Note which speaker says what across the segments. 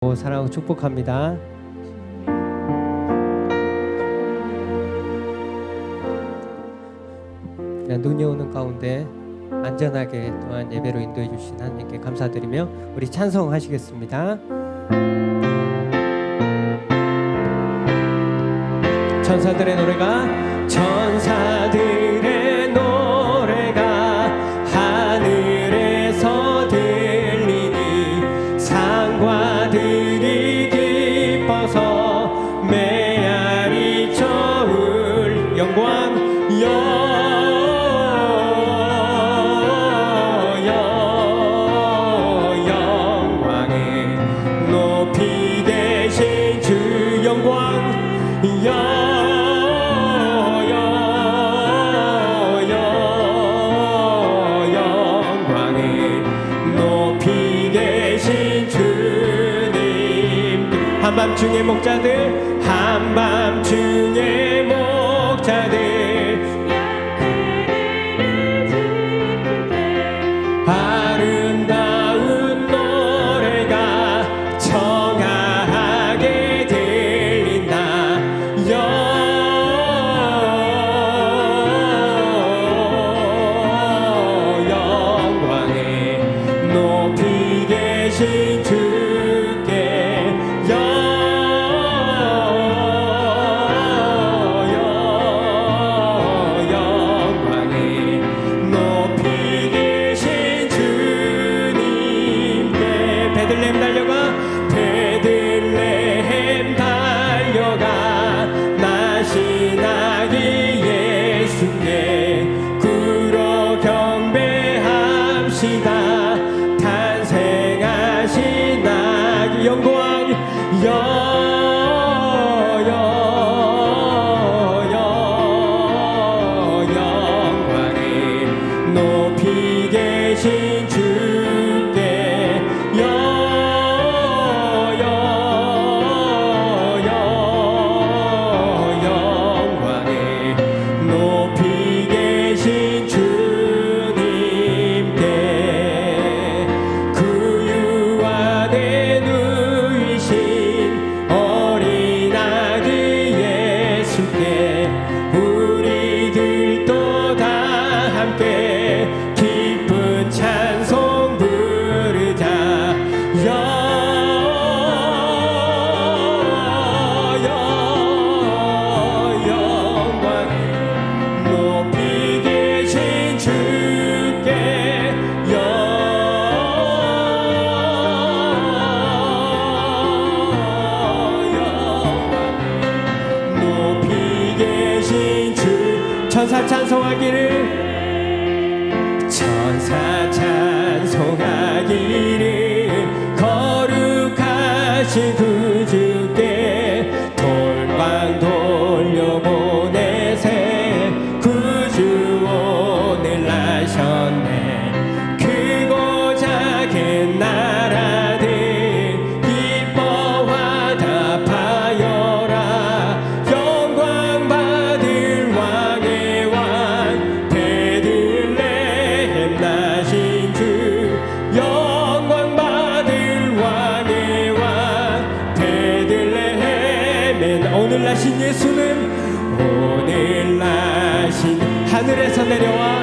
Speaker 1: 사랑하고 축복합니다. 눈이 오는 가운데 안전하게 또한 예배로 인도해 주신 하나님께 감사드리며 우리 찬송하시겠습니다. 천사들의 노래가 천사들의 노래가 하늘에서 들리니 상과들이 기뻐서 메아리 저울 영광 영광에 높이 계신 주 영광 영광에 높이 계신 주님 한밤중의 목자들 한밤중의 목자들 아름다운 노래가 청아하게 들린다 영광에 높이 계신 주께 영광에 높이 계신 주님께 베들레헴 달려가 나신 아기 예수께 구로 경배합시다 탄생하신 아기 영광에 높이 계신 주께 영광에 높이 계신 주님께 그 유 안에 누이신 어린 아기 예수께 우리들도 다 함께 기쁜 찬송 부르자 영광에 높이 계신 주께 영광에 높이 계신 주 천사 찬송하기를 천사 찬송하기를 거룩하신 구주께 돌방 돌려보내세 구주 오늘 나셨네 크고 작은 나라들 기뻐 화답하여라 영광 받을 왕의 왕 베들레헴 나신 주 영광 받을 왕의 왕 베들레헴엔 오늘 나신 예수는 오늘 나신 하늘에서 내려와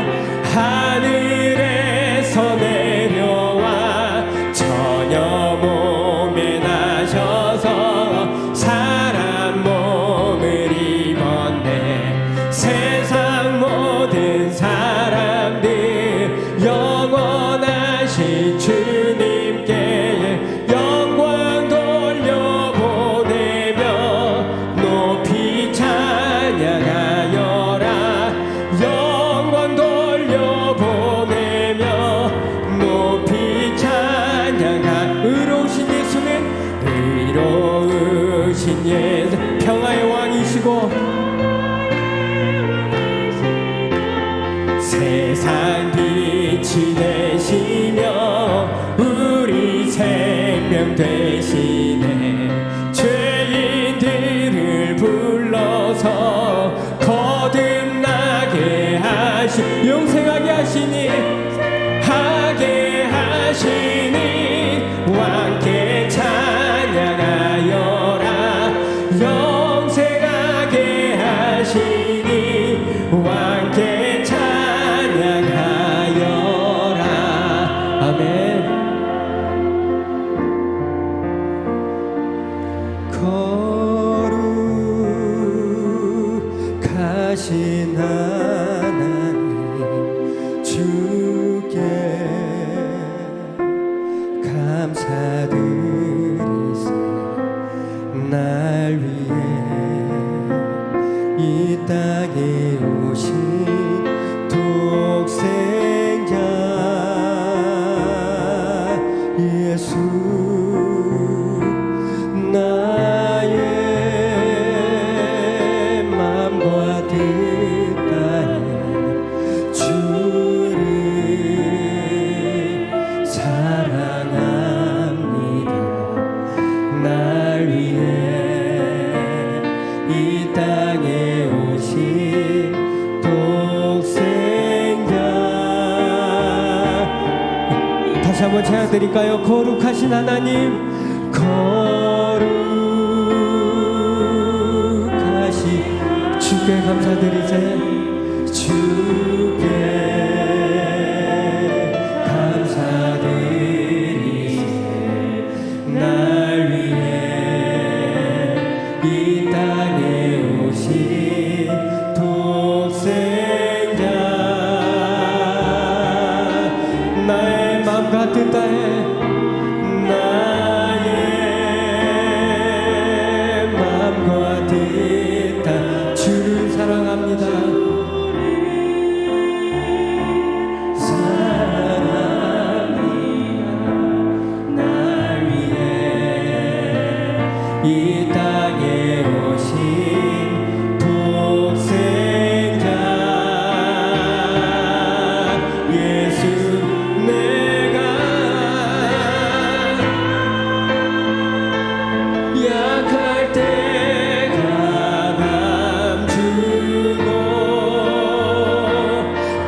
Speaker 1: 처녀 몸에 나셔서 사람 몸을 입었네 세상 모든 사람들 영원하신 주님께 영광 돌려보내며 높이 찬양하여라 영광 돌려보내며 높이 찬양하 의로우신 예수는 의로우신 예수 평화의 왕이시고 세상 빛이 되시며 우리 생명 되시네 죄인들을 불러서 거듭나게 하시 영생하게 하시니 왕께 찬양 거룩하신 하나님 주께 감사드리세. 날 위해 이 땅에 오신 독생자 예수, 나의 마음과 뜻 다해 주를 사랑합니다. 날 위해 이 땅에 오신 독생자. 다시 한번 찬양 드릴까요? 거룩하신 하나님, 거룩하신 주께 감사드리세. 주께 감사드리세. 날 위해 이 땅에 오신 독생자, 나의 마음과 뜻 다해 나의 마음과 뜻 다 주를 사랑합니다. 사랑합니다. 날 위해 이 땅에 오신 독생자 예수, 내가 약할 때 강함 주고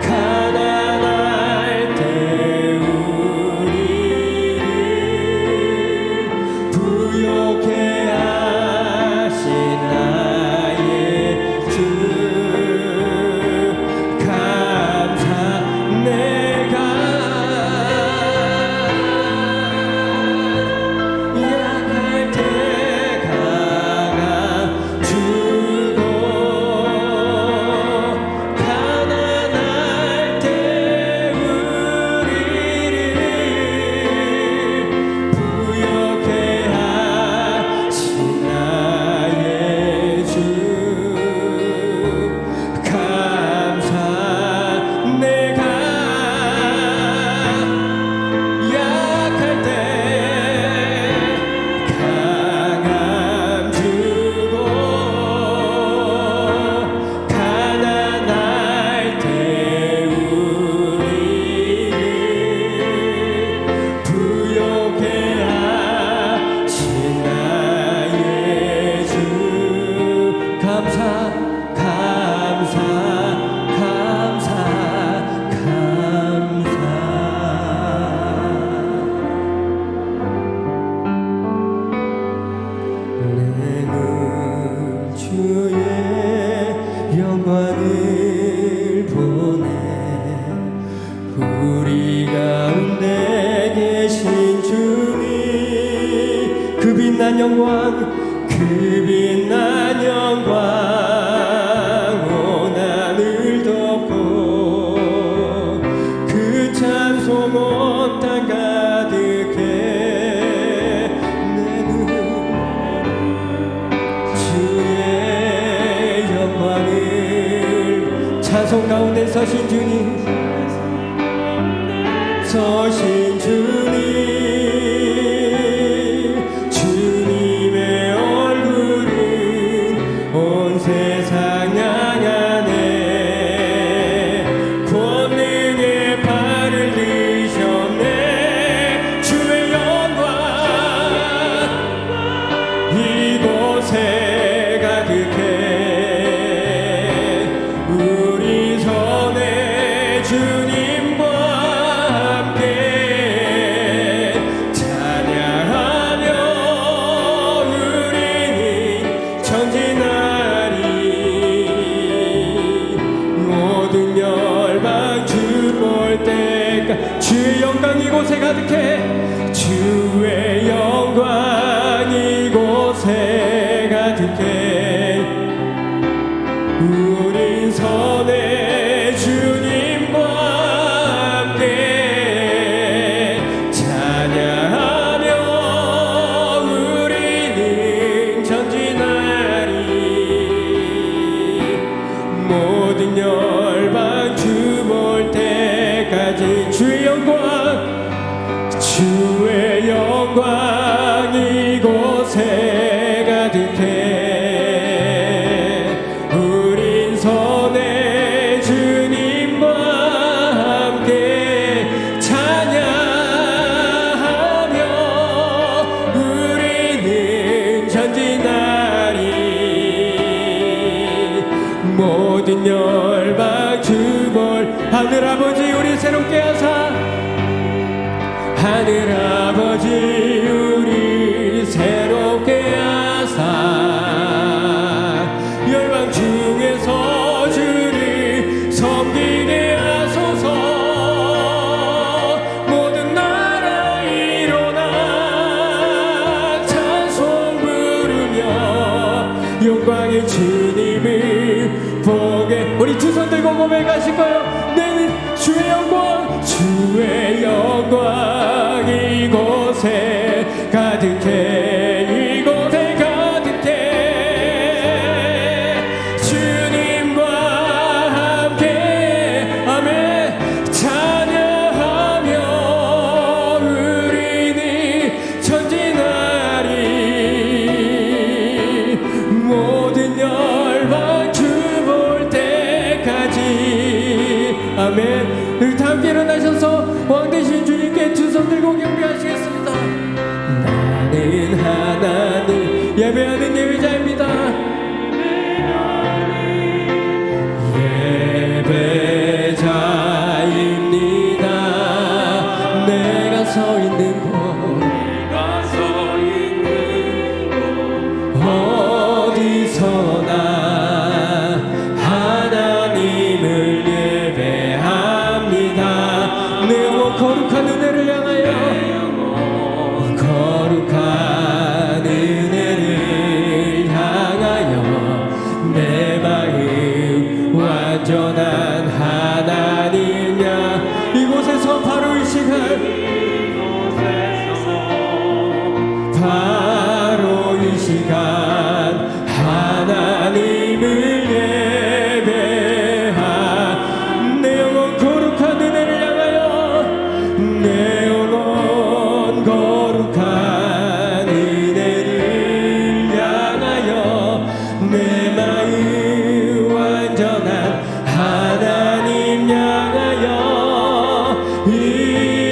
Speaker 1: 가난할 때 우리를 부욕해 하신 나의 주 감사. 내가 약할 때 강함 주고 가난할 때 우리를 부욕해 하신 나의 주 감사. 내가 약할 때 강함 주고 가난할 때 우리를 부욕해 하신 나의 주 감사. 감사, 감사, 감사. 내 눈 주의 영광을 보네. 우리 가운데 계신 주님, 그 빛난 영광, 그 빛난 영광 온 하늘 덮고 그 찬송 온 땅 가득해. 내 눈 주의 영광을, 찬송 가운데 서신 주님, 서신 주님, 주님의 얼굴은 온 세상 향하네. 권능의 발을 드셨네. 주의 영광 이곳에 가득해. 우리 손에 이곳에 가득해 우린 손에 주님과 함께 찬양하며 우리는 전진하리 모든 열방 주볼 하늘아버지 우리 새롭게 하사 하늘아버지 우리 새롭게 하사 열방 중에서 주를 섬기게 하소서 모든 나라 일어나 찬송 부르며 영광의 주님을 보게 우리 두 손 들고 고백하실까요? 내는 주의 영광 주의 영광 이곳에 가득해 이곳에 가득해 주님과 함께 아멘 찬양하며 우리는 전진하리 모든 열방 주 볼 때까지 아멘 우리 다 함께 일어나셔서 왕 되신 주님께 두 손 들고 경배하시겠습니다. 나는 하나님 예배하는 예배자입니다. 예배자입니다. 내가 서 있는 곳 어디서나 하나님을 예배합니다. 내 영혼 거룩한 은혜를 향하여 거룩한 은혜를 향하여 내 마음 완전한 하나님이야 이곳에서 바로 이 시간 바로 이 시간 하나님을 예배하 내 영혼 거룩한 은혜를 향하여 내 영혼 거룩한 은혜를 향하여 내 마음 완전한 하나님 향하여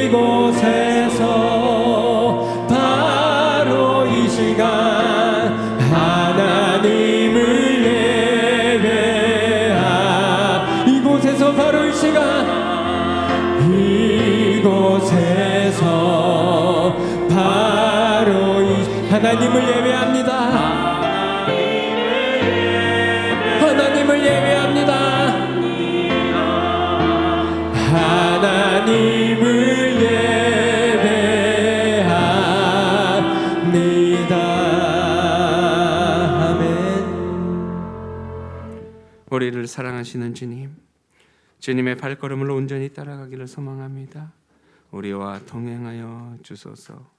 Speaker 1: 이곳에서 바로 이 시간 하나님을 예배하 이곳에서 바로 이 시간 이곳에서 바로 이 하나님을 예배합니다. 하나님을 예배합니다. 하나님을 예배합니다.
Speaker 2: 우리를 사랑하시는 주님, 주님의 발걸음을 온전히 따라가기를 소망합니다. 우리와 동행하여 주소서.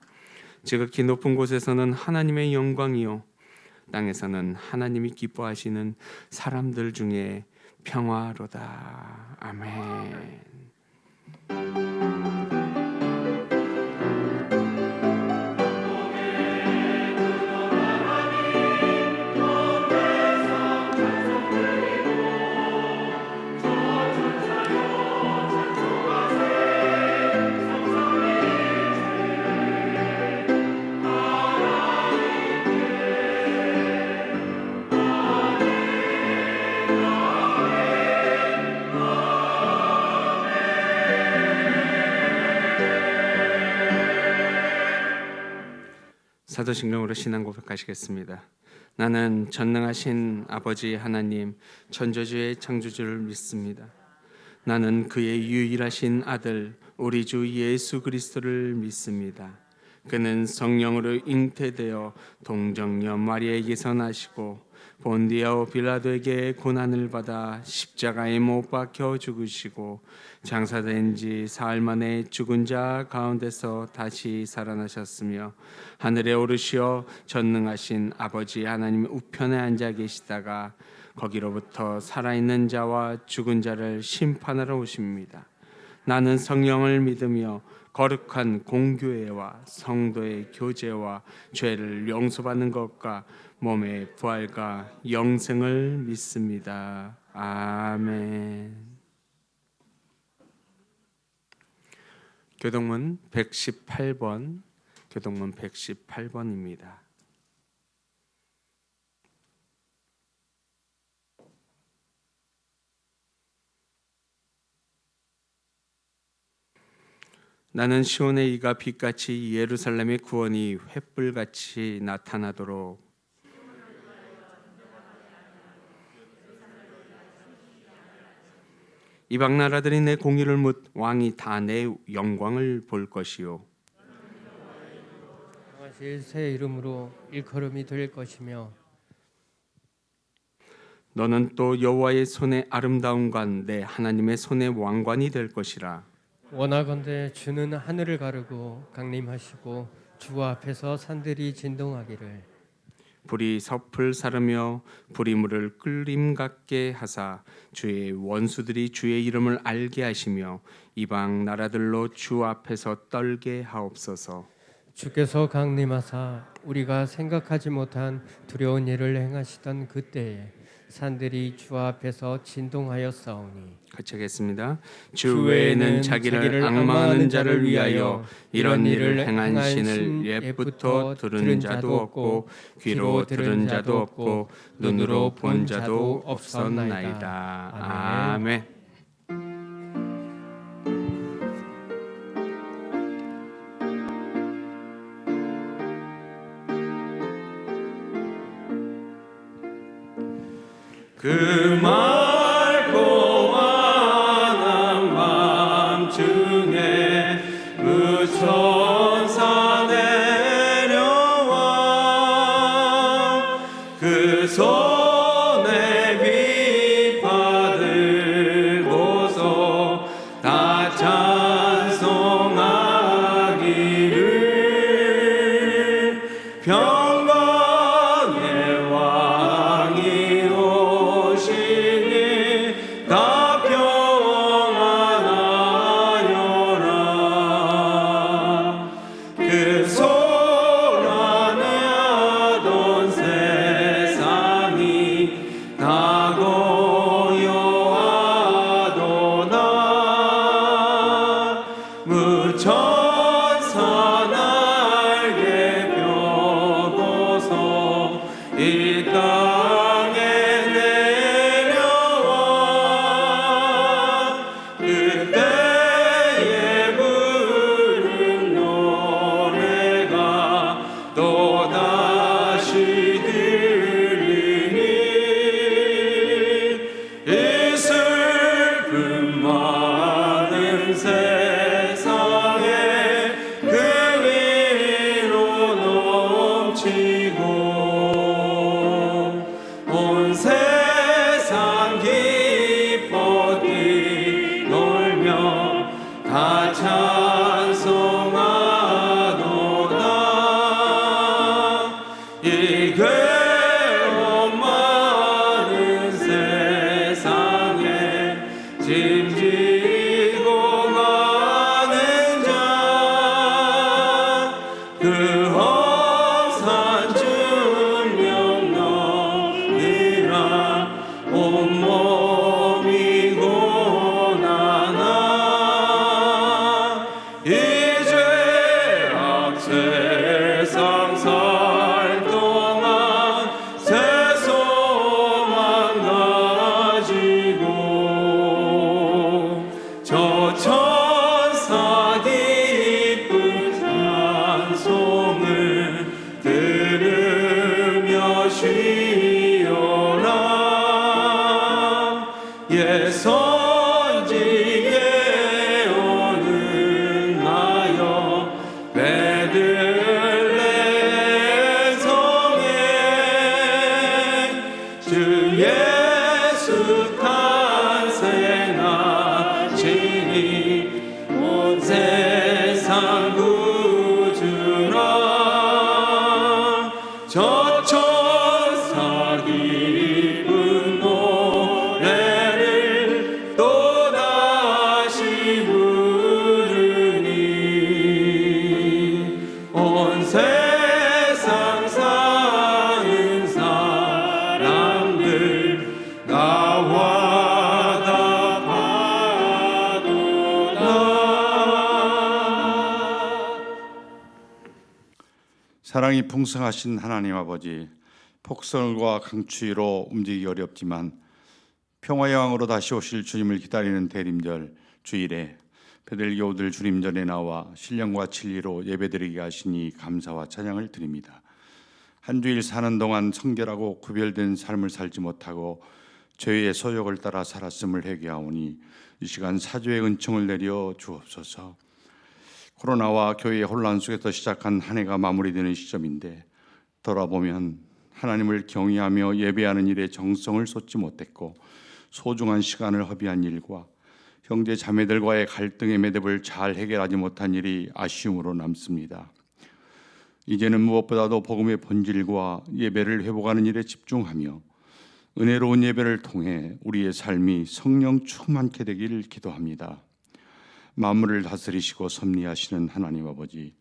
Speaker 2: 지극히 높은 곳에서는 하나님의 영광이요 땅에서는 하나님이 기뻐하시는 사람들 중에 평화로다. 아멘. 사도신경으로 신앙 고백하시겠습니다. 나는 전능하신 아버지 하나님 천지주의 창조주를 믿습니다. 나는 그의 유일하신 아들 우리 주 예수 그리스도를 믿습니다. 그는 성령으로 잉태되어 동정녀 마리아에게서 나시고 본디오 빌라도에게 고난을 받아 십자가에 못 박혀 죽으시고 장사된 지 사흘 만에 죽은 자 가운데서 다시 살아나셨으며 하늘에 오르시어 전능하신 아버지 하나님 우편에 앉아 계시다가 거기로부터 살아있는 자와 죽은 자를 심판하러 오십니다. 나는 성령을 믿으며 거룩한 공교회와 성도의 교제와 죄를 용서받는 것과 몸의 부활과 영생을 믿습니다. 아멘. 교동문 118번, 교동문 118번입니다. 나는 시온의 이가 빛같이 예루살렘의 구원이 횃불같이 나타나도록 이방 나라들이 내 공의를 묻 왕이 다 내 영광을 볼 것이요
Speaker 1: 하실 새 이름으로 일컬음이 될 것이며
Speaker 2: 너는 또 여호와의 손의 아름다움과 내 하나님의 손의 왕관이 될 것이라.
Speaker 1: 원하건대 주는 하늘을 가르고 강림하시고 주 앞에서 산들이 진동하기를
Speaker 2: 불이 섭을 사르며 불이 물을 끓림 같게 하사 주의 원수들이 주의 이름을 알게 하시며 이방 나라들로 주 앞에서 떨게 하옵소서.
Speaker 1: 주께서 강림하사 우리가 생각하지 못한 두려운 일을 행하시던 그때에 산들이 주 앞에서 진동하여 싸우니
Speaker 2: 같이 하겠습니다. 주 외에는 자기를 앙망하는 자를 위하여 이런 일을 행한 신을 옛부터 들은 자도 없고 귀로 들은 자도 없고 눈으로 본 자도 없었나이다. 아멘. 그 맑고 환한 밤중에 그 천사 내려와 그 손에 빛 받들고서 다 찬송하기를 평강의 왕이 다 평안하여라. 그 소란하던 세상이 다 고요하도다. 무천사 날개 펴고서 이 땅에 그때에 부른 노래가 또다시 들리니 이 슬픔 많은 세상에 그 위로 넘치고 온 세상 기뻐 놀며 다 찬송하도다. 이 괴로운 많은 세상에 짐지고 가는 자 그 험산 중령 너희라 온몸이 고난아 이제 세상 살 동안 새 소망 가지고 저 천사 기쁜 찬송을 들으며 쉬어라. 선지에 오는 나여 베들레헴 성에 주 예수 탄생하시니 온 세상 구주라. 저 천사 기쁜 노래를 또다시 부르니
Speaker 3: 사랑이 풍성하신 하나님 아버지, 폭설과 강추위로 움직이기 어렵지만 평화의 왕으로 다시 오실 주님을 기다리는 대림절 주일에 베들교우들 주님 전에 나와 신령과 진리로 예배드리게 하시니 감사와 찬양을 드립니다. 한 주일 사는 동안 성결하고 구별된 삶을 살지 못하고 죄의 소욕을 따라 살았음을 회개하오니 이 시간 사죄의 은총을 내려 주옵소서. 코로나와 교회의 혼란 속에서 시작한 한 해가 마무리되는 시점인데 돌아보면 하나님을 경외하며 예배하는 일에 정성을 쏟지 못했고 소중한 시간을 허비한 일과 형제 자매들과의 갈등의 매듭을 잘 해결하지 못한 일이 아쉬움으로 남습니다. 이제는 무엇보다도 복음의 본질과 예배를 회복하는 일에 집중하며 은혜로운 예배를 통해 우리의 삶이 성령 충만케 되기를 기도합니다. 만물을 다스리시고 섭리하시는 하나님 아버지,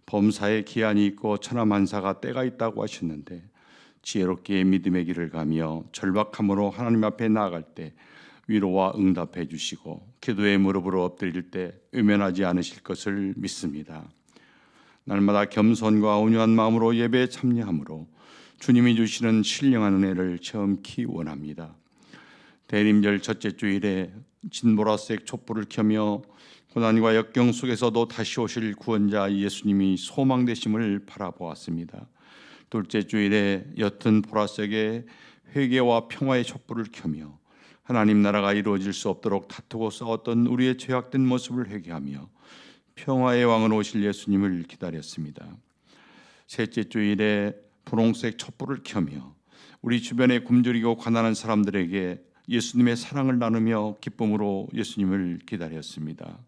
Speaker 3: 범사에 기한이 있고 천하만사가 때가 있다고 하셨는데 지혜롭게 믿음의 길을 가며 절박함으로 하나님 앞에 나아갈 때 위로와 응답해 주시고 기도의 무릎으로 엎드릴 때 외면하지 않으실 것을 믿습니다. 날마다 겸손과 온유한 마음으로 예배에 참여함으로 주님이 주시는 신령한 은혜를 체험키 원합니다. 대림절 첫째 주일에 진보라색 촛불을 켜며 고난과 역경 속에서도 다시 오실 구원자 예수님이 소망되심을 바라보았습니다. 둘째 주일에 옅은 보라색의 회개와 평화의 촛불을 켜며 하나님 나라가 이루어질 수 없도록 다투고 싸웠던 우리의 죄악된 모습을 회개하며 평화의 왕으로 오실 예수님을 기다렸습니다. 셋째 주일에 분홍색 촛불을 켜며 우리 주변에 굶주리고 가난한 사람들에게 예수님의 사랑을 나누며 기쁨으로 예수님을 기다렸습니다.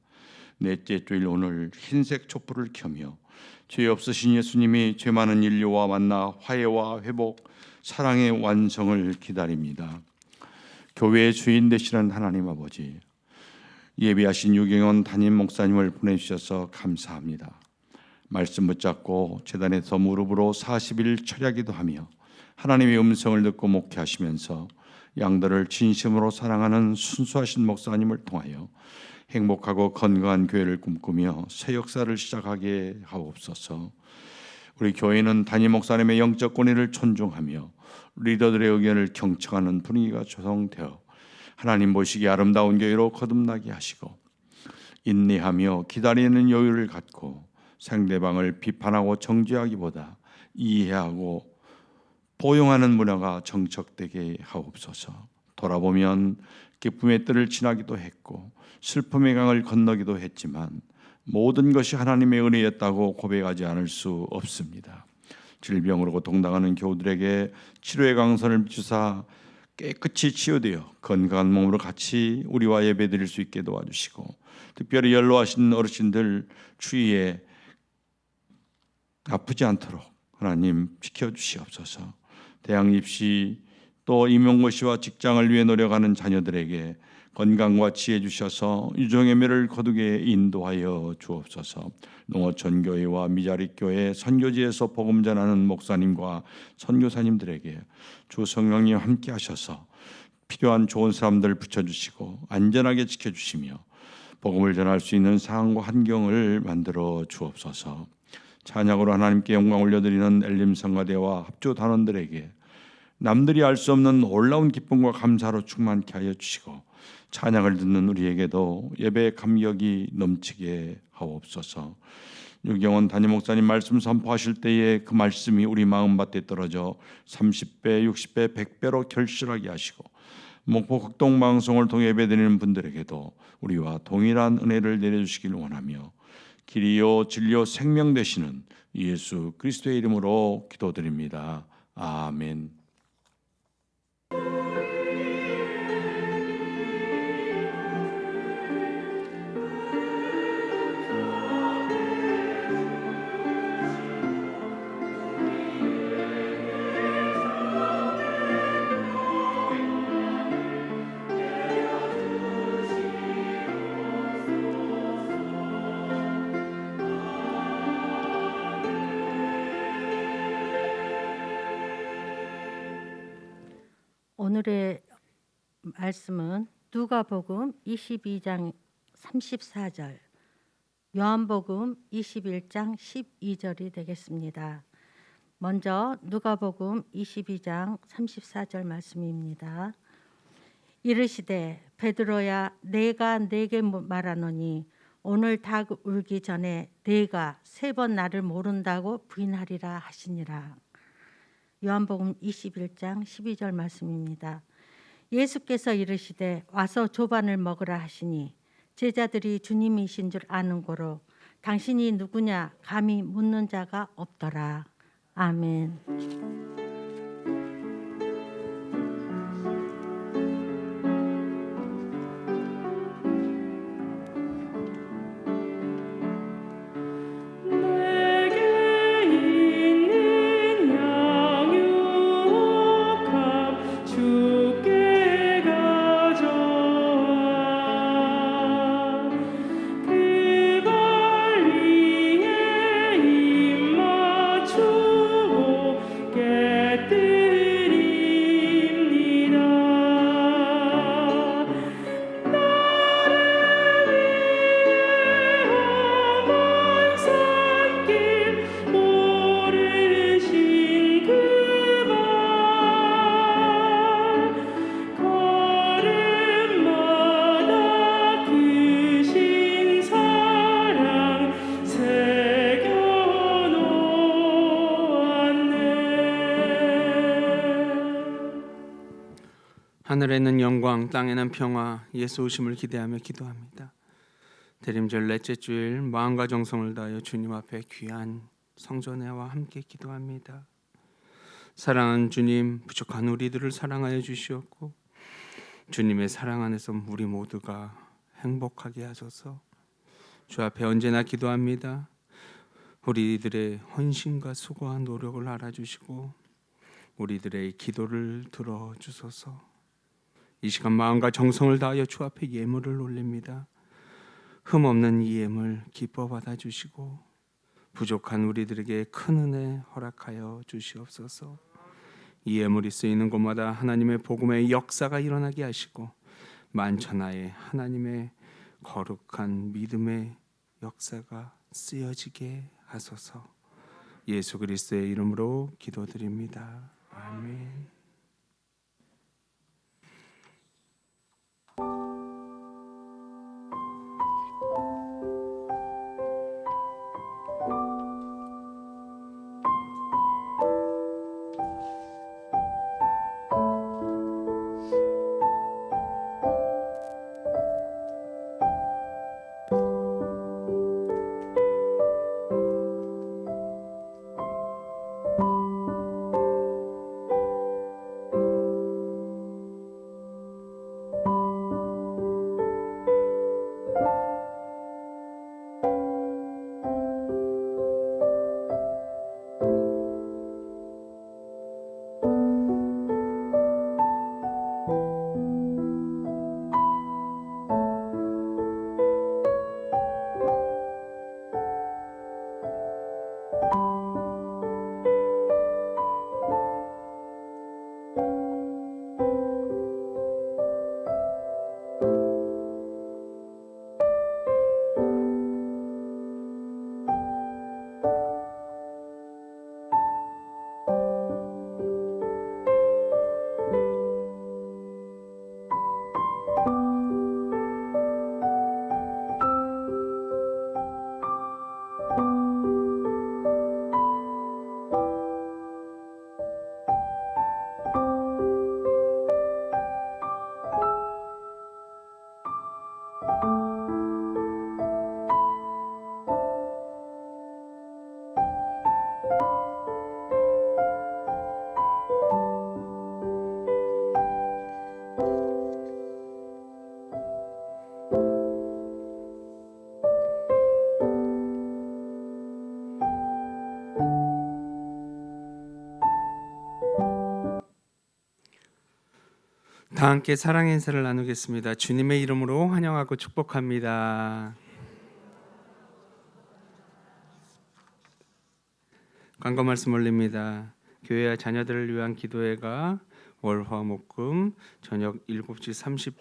Speaker 3: 넷째 주일 오늘 흰색 촛불을 켜며 죄 없으신 예수님이 죄 많은 인류와 만나 화해와 회복, 사랑의 완성을 기다립니다. 교회의 주인 되시는 하나님 아버지, 예비하신 유경원 담임 목사님을 보내주셔서 감사합니다. 말씀 붙잡고 제단에서 무릎으로 40일 철야기도 하며 하나님의 음성을 듣고 목회하시면서 양들을 진심으로 사랑하는 순수하신 목사님을 통하여 행복하고 건강한 교회를 꿈꾸며 새 역사를 시작하게 하옵소서. 우리 교회는 담임 목사님의 영적 권위를 존중하며 리더들의 의견을 경청하는 분위기가 조성되어 하나님 보시기에 아름다운 교회로 거듭나게 하시고 인내하며 기다리는 여유를 갖고 상대방을 비판하고 정죄하기보다 이해하고 포용하는 문화가 정착되게 하옵소서. 돌아보면 기쁨의 뜰을 지나기도 했고 슬픔의 강을 건너기도 했지만 모든 것이 하나님의 은혜였다고 고백하지 않을 수 없습니다. 질병으로 고통당하는 교우들에게 치료의 강선을 주사 깨끗이 치유되어 건강한 몸으로 같이 우리와 예배드릴 수 있게 도와주시고 특별히 연로하신 어르신들 추위에 아프지 않도록 하나님 지켜주시옵소서. 대학 입시 또 임용고시와 직장을 위해 노력하는 자녀들에게 건강과 지혜 주셔서 유종예매를 거두게 인도하여 주옵소서. 농어촌교회와 미자립교회 선교지에서 복음 전하는 목사님과 선교사님들에게 주 성령님 함께 하셔서 필요한 좋은 사람들 붙여주시고 안전하게 지켜주시며 복음을 전할 수 있는 상황과 환경을 만들어 주옵소서. 찬양으로 하나님께 영광 올려드리는 엘림성가대와 합조 단원들에게 남들이 알 수 없는 놀라운 기쁨과 감사로 충만케 하여 주시고 찬양을 듣는 우리에게도 예배의 감격이 넘치게 하옵소서. 유경원 담임 목사님 말씀 선포하실 때에 그 말씀이 우리 마음밭에 떨어져 30배, 60배, 100배로 결실하게 하시고 목포 극동방송을 통해 예배드리는 분들에게도 우리와 동일한 은혜를 내려주시길 원하며 길이요 진리요 생명 되시는 예수 그리스도의 이름으로 기도드립니다. 아멘.
Speaker 4: 오늘의 말씀은 누가복음 22장 34절, 요한복음 21장 12절이 되겠습니다. 먼저 누가복음 22장 34절 말씀입니다. 이르시되 베드로야 내가 네게 말하노니 오늘 닭 울기 전에 네가 3번 나를 모른다고 부인하리라 하시니라. 요한복음 21장 12절 말씀입니다. 예수께서 이르시되 와서 조반을 먹으라 하시니 제자들이 주님이신 줄 아는 고로 당신이 누구냐 감히 묻는 자가 없더라. 아멘.
Speaker 1: 내게 있는 양육함 주께 가져와 그 권리에 입 맞추고 깨뜨립니다. 험한 산길 모르신 그발 걸음마다 크신 사랑 새겨놓았네.
Speaker 2: 하늘에는 영광, 땅에는 평화, 예수 오심을 기대하며 기도합니다. 대림절 넷째 주일 마음과 정성을 다하여 주님 앞에 귀한 성전회와 함께 기도합니다. 사랑하는 주님, 부족한 우리들을 사랑하여 주시었고 주님의 사랑 안에서 우리 모두가 행복하게 하소서. 주 앞에 언제나 기도합니다. 우리들의 헌신과 수고와 노력을 알아주시고 우리들의 기도를 들어주소서. 이 시간 마음과 정성을 다하여 주 앞에 예물을 올립니다. 흠없는 이 예물 기뻐 받아주시고 부족한 우리들에게 큰 은혜 허락하여 주시옵소서. 이 예물이 쓰이는 곳마다 하나님의 복음의 역사가 일어나게 하시고 만천하에 하나님의 거룩한 믿음의 역사가 쓰여지게 하소서. 예수 그리스도의 이름으로 기도드립니다. 아멘. 다 함께 사랑 인사를 나누겠습니다. 주님의 이름으로 환영하고 축복합니다. 광고 말씀 올립니다. 교회와 자녀들을 위한 기도회가 월화목금 저녁 7시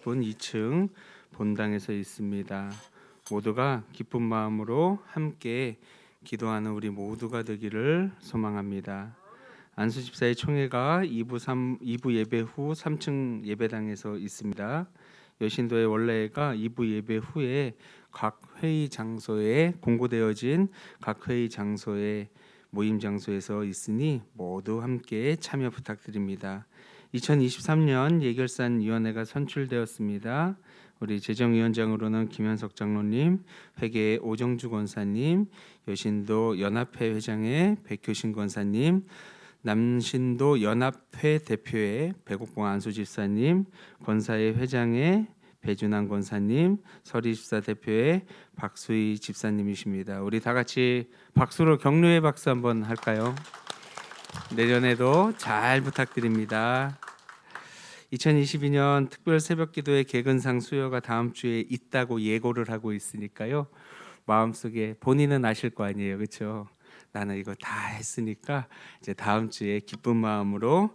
Speaker 2: 30분 2층 본당에서 있습니다. 모두가 기쁜 마음으로 함께 기도하는 우리 모두가 되기를 소망합니다. 안수 집사의 총회가 2부 예배 후 3층 예배당에서 있습니다. 여신도의 원래가 2부 예배 후에 각 회의 장소에 공고되어진 각 회의 장소에 모임 장소에서 있으니 모두 함께 참여 부탁드립니다. 2023년 예결산 위원회가 선출되었습니다. 우리 재정위원장으로는 김현석 장로님, 회계 오정주 권사님, 여신도 연합회 회장의 백효신 권사님, 남신도 연합회 대표의 백옥봉 안수 집사님, 권사회 회장의 배준환 권사님, 서리 집사 대표의 박수희 집사님이십니다. 우리 다 같이 박수로 격려의 박수 한번 할까요? 내년에도 잘 부탁드립니다. 2022년 특별 새벽기도의 개근상 수요가 다음 주에 있다고 예고를 하고 있으니까요. 마음속에 본인은 아실 거 아니에요, 그렇죠? 나는 이거 다 했으니까 이제 다음 주에 기쁜 마음으로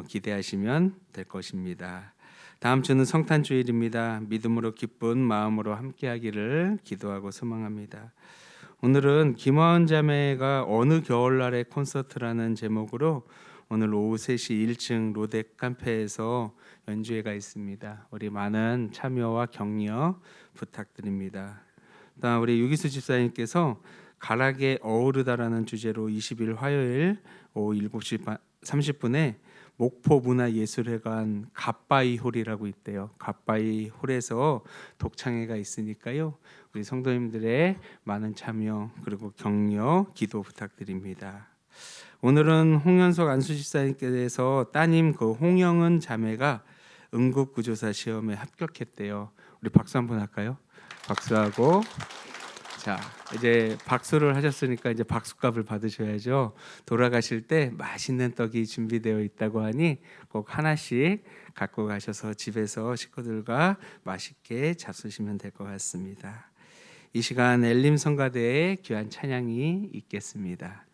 Speaker 2: 기대하시면 될 것입니다. 다음 주는 성탄 주일입니다. 믿음으로 기쁜 마음으로 함께하기를 기도하고 소망합니다. 오늘은 김화원 자매가 어느 겨울날의 콘서트라는 제목으로 오늘 오후 3시 1층 로덱 칸페에서 연주회가 있습니다. 우리 많은 참여와 격려 부탁드립니다. 다음 우리 유기수 집사님께서 가락에 어우르다라는 주제로 20일 화요일 오후 7시 30분에 목포 문화예술회관 갓바이홀이라고 있대요. 갓바이홀에서 독창회가 있으니까요. 우리 성도님들의 많은 참여 그리고 격려 기도 부탁드립니다. 오늘은 홍현석 안수집사님께서 따님 그 홍영은 자매가 응급구조사 시험에 합격했대요. 우리 박수 한번 할까요? 박수하고 자 이제 박수를 하셨으니까 이제 박수값을 받으셔야죠. 돌아가실 때 맛있는 떡이 준비되어 있다고 하니 꼭 하나씩 갖고 가셔서 집에서 식구들과 맛있게 잡수시면 될 것 같습니다. 이 시간 엘림 성가대의 귀한 찬양이 있겠습니다.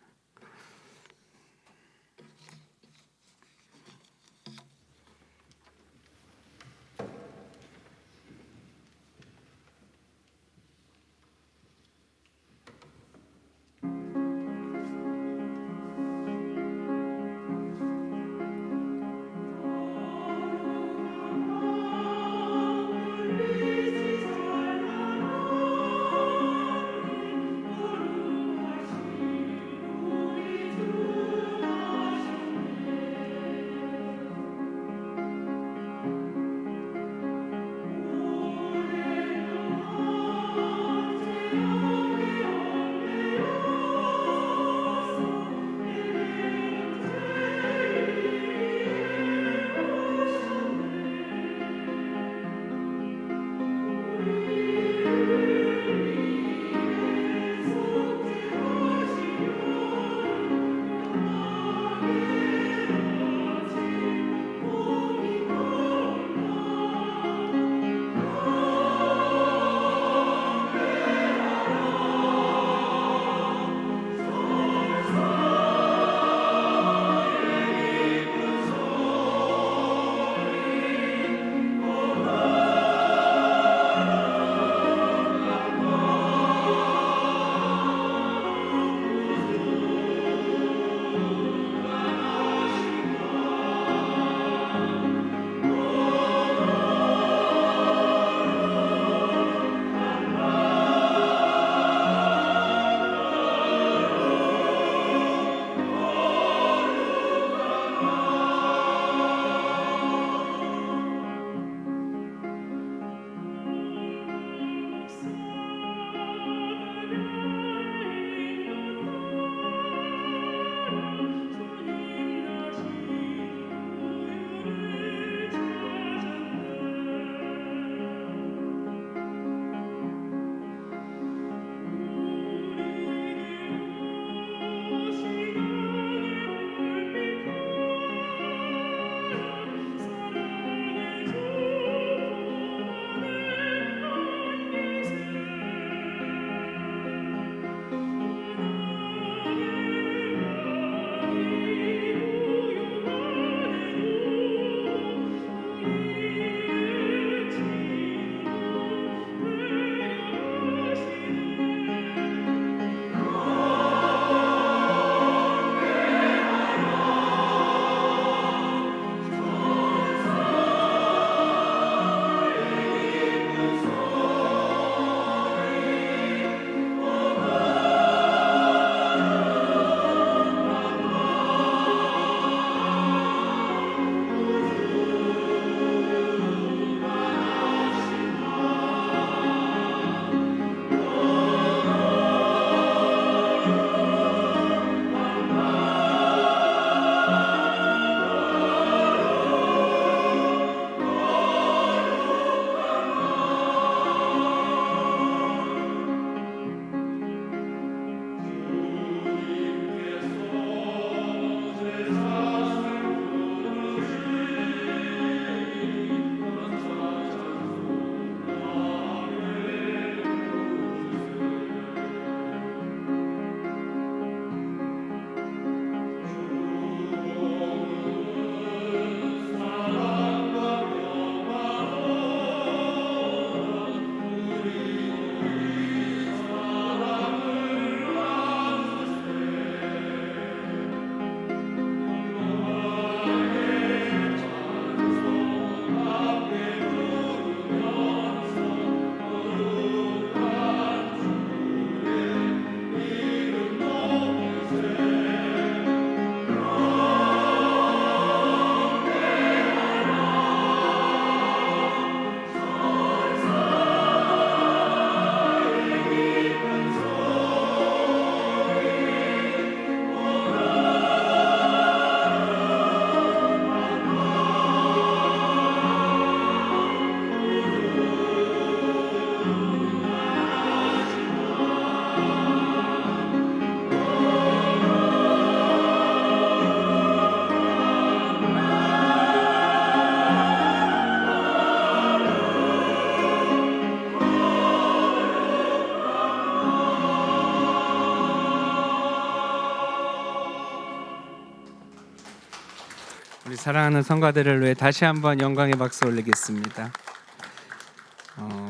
Speaker 2: 우리 사랑하는 성가대를 위해 다시 한번 영광의 박수 올리겠습니다.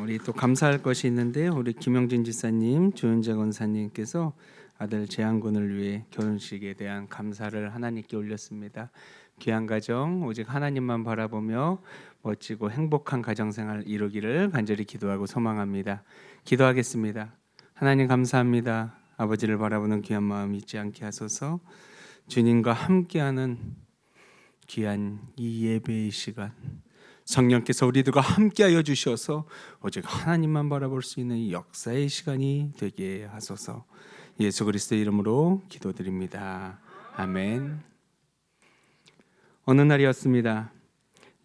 Speaker 2: 우리 또 감사할 것이 있는데요. 우리 김영진 지사님, 조윤재 권사님께서 아들 재한군을 위해 결혼식에 대한 감사를 하나님께 올렸습니다. 귀한 가정 오직 하나님만 바라보며 멋지고 행복한 가정생활 이루기를 간절히 기도하고 소망합니다. 기도하겠습니다. 하나님 감사합니다. 아버지를 바라보는 귀한 마음 잊지 않게 하소서. 주님과 함께하는 귀한 이 예배의 시간, 성령께서 우리들과 함께하여 주셔서 오직 하나님만 바라볼 수 있는 이 역사의 시간이 되게 하소서. 예수 그리스도의 이름으로 기도드립니다. 아멘. 어느 날이었습니다.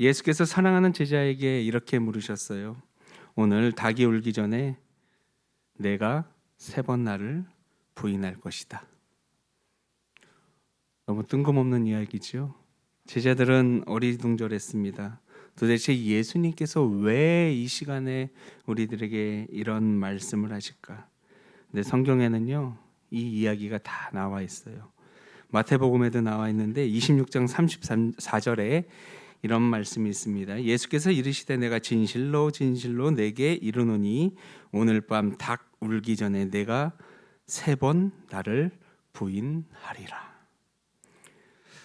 Speaker 2: 예수께서 사랑하는 제자에게 이렇게 물으셨어요. 오늘 닭이 울기 전에 내가 3번 나를 부인할 것이다. 너무 뜬금없는 이야기죠. 제자들은 어리둥절했습니다. 도대체 예수님께서 왜 이 시간에 우리들에게 이런 말씀을 하실까? 근데 성경에는요, 이 이야기가 다 나와 있어요. 마태복음에도 나와 있는데 26장 34절에 이런 말씀이 있습니다. 예수께서 이르시되 내가 진실로 진실로 내게 이르노니 오늘 밤 닭 울기 전에 내가 3번 나를 부인하리라.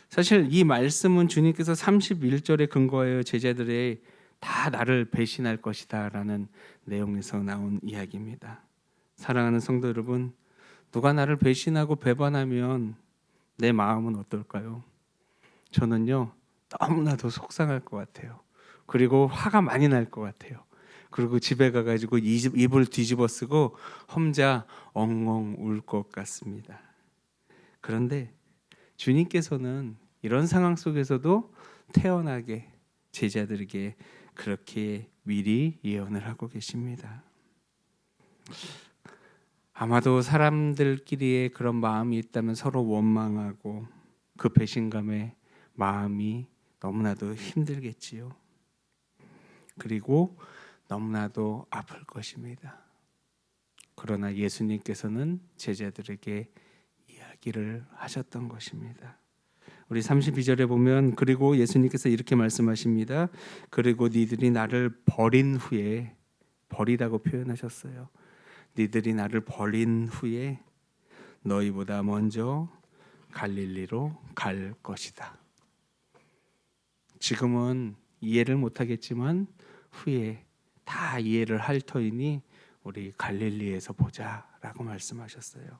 Speaker 2: 사실 이 말씀은 주님께서 31절에 근거하여 제자들의 다 나를 배신할 것이다 라는 내용에서 나온 이야기입니다. 사랑하는 성도 여러분, 누가 나를 배신하고 배반하면 내 마음은 어떨까요? 저는요, 너무나도 속상할 것 같아요. 그리고 화가 많이 날 것 같아요. 그리고 집에 가가지고 이불 뒤집어 쓰고 혼자 엉엉 울 것 같습니다. 그런데 주님께서는 이런 상황 속에서도 태연하게 제자들에게 그렇게 미리 예언을 하고 계십니다. 아마도 사람들끼리의 그런 마음이 있다면 서로 원망하고 그 배신감에 마음이 너무나도 힘들겠지요. 그리고 너무나도 아플 것입니다. 그러나 예수님께서는 제자들에게 이야기를 하셨던 것입니다. 우리 32절에 보면 그리고 예수님께서 이렇게 말씀하십니다. 그리고 니들이 나를 버린 후에, 버리다고 표현하셨어요. 니들이 나를 버린 후에 너희보다 먼저 갈릴리로 갈 것이다. 지금은 이해를 못하겠지만 후에 다 이해를 할 터이니 우리 갈릴리에서 보자라고 말씀하셨어요.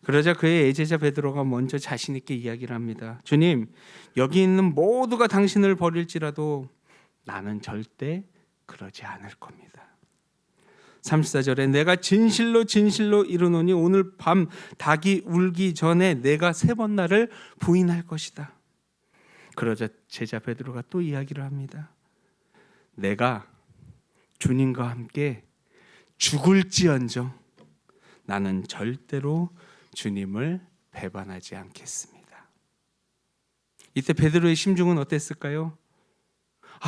Speaker 2: 그러자 그의 애제자 베드로가 먼저 자신 있게 이야기를 합니다. 주님, 여기 있는 모두가 당신을 버릴지라도 나는 절대 그러지 않을 겁니다. 34절에 내가 진실로 진실로 이르노니 오늘 밤 닭이 울기 전에 내가 3번 나를 부인할 것이다. 그러자 제자 베드로가 또 이야기를 합니다. 내가 주님과 함께 죽을지언정 나는 절대로 주님을 배반하지 않겠습니다. 이때 베드로의 심중은 어땠을까요?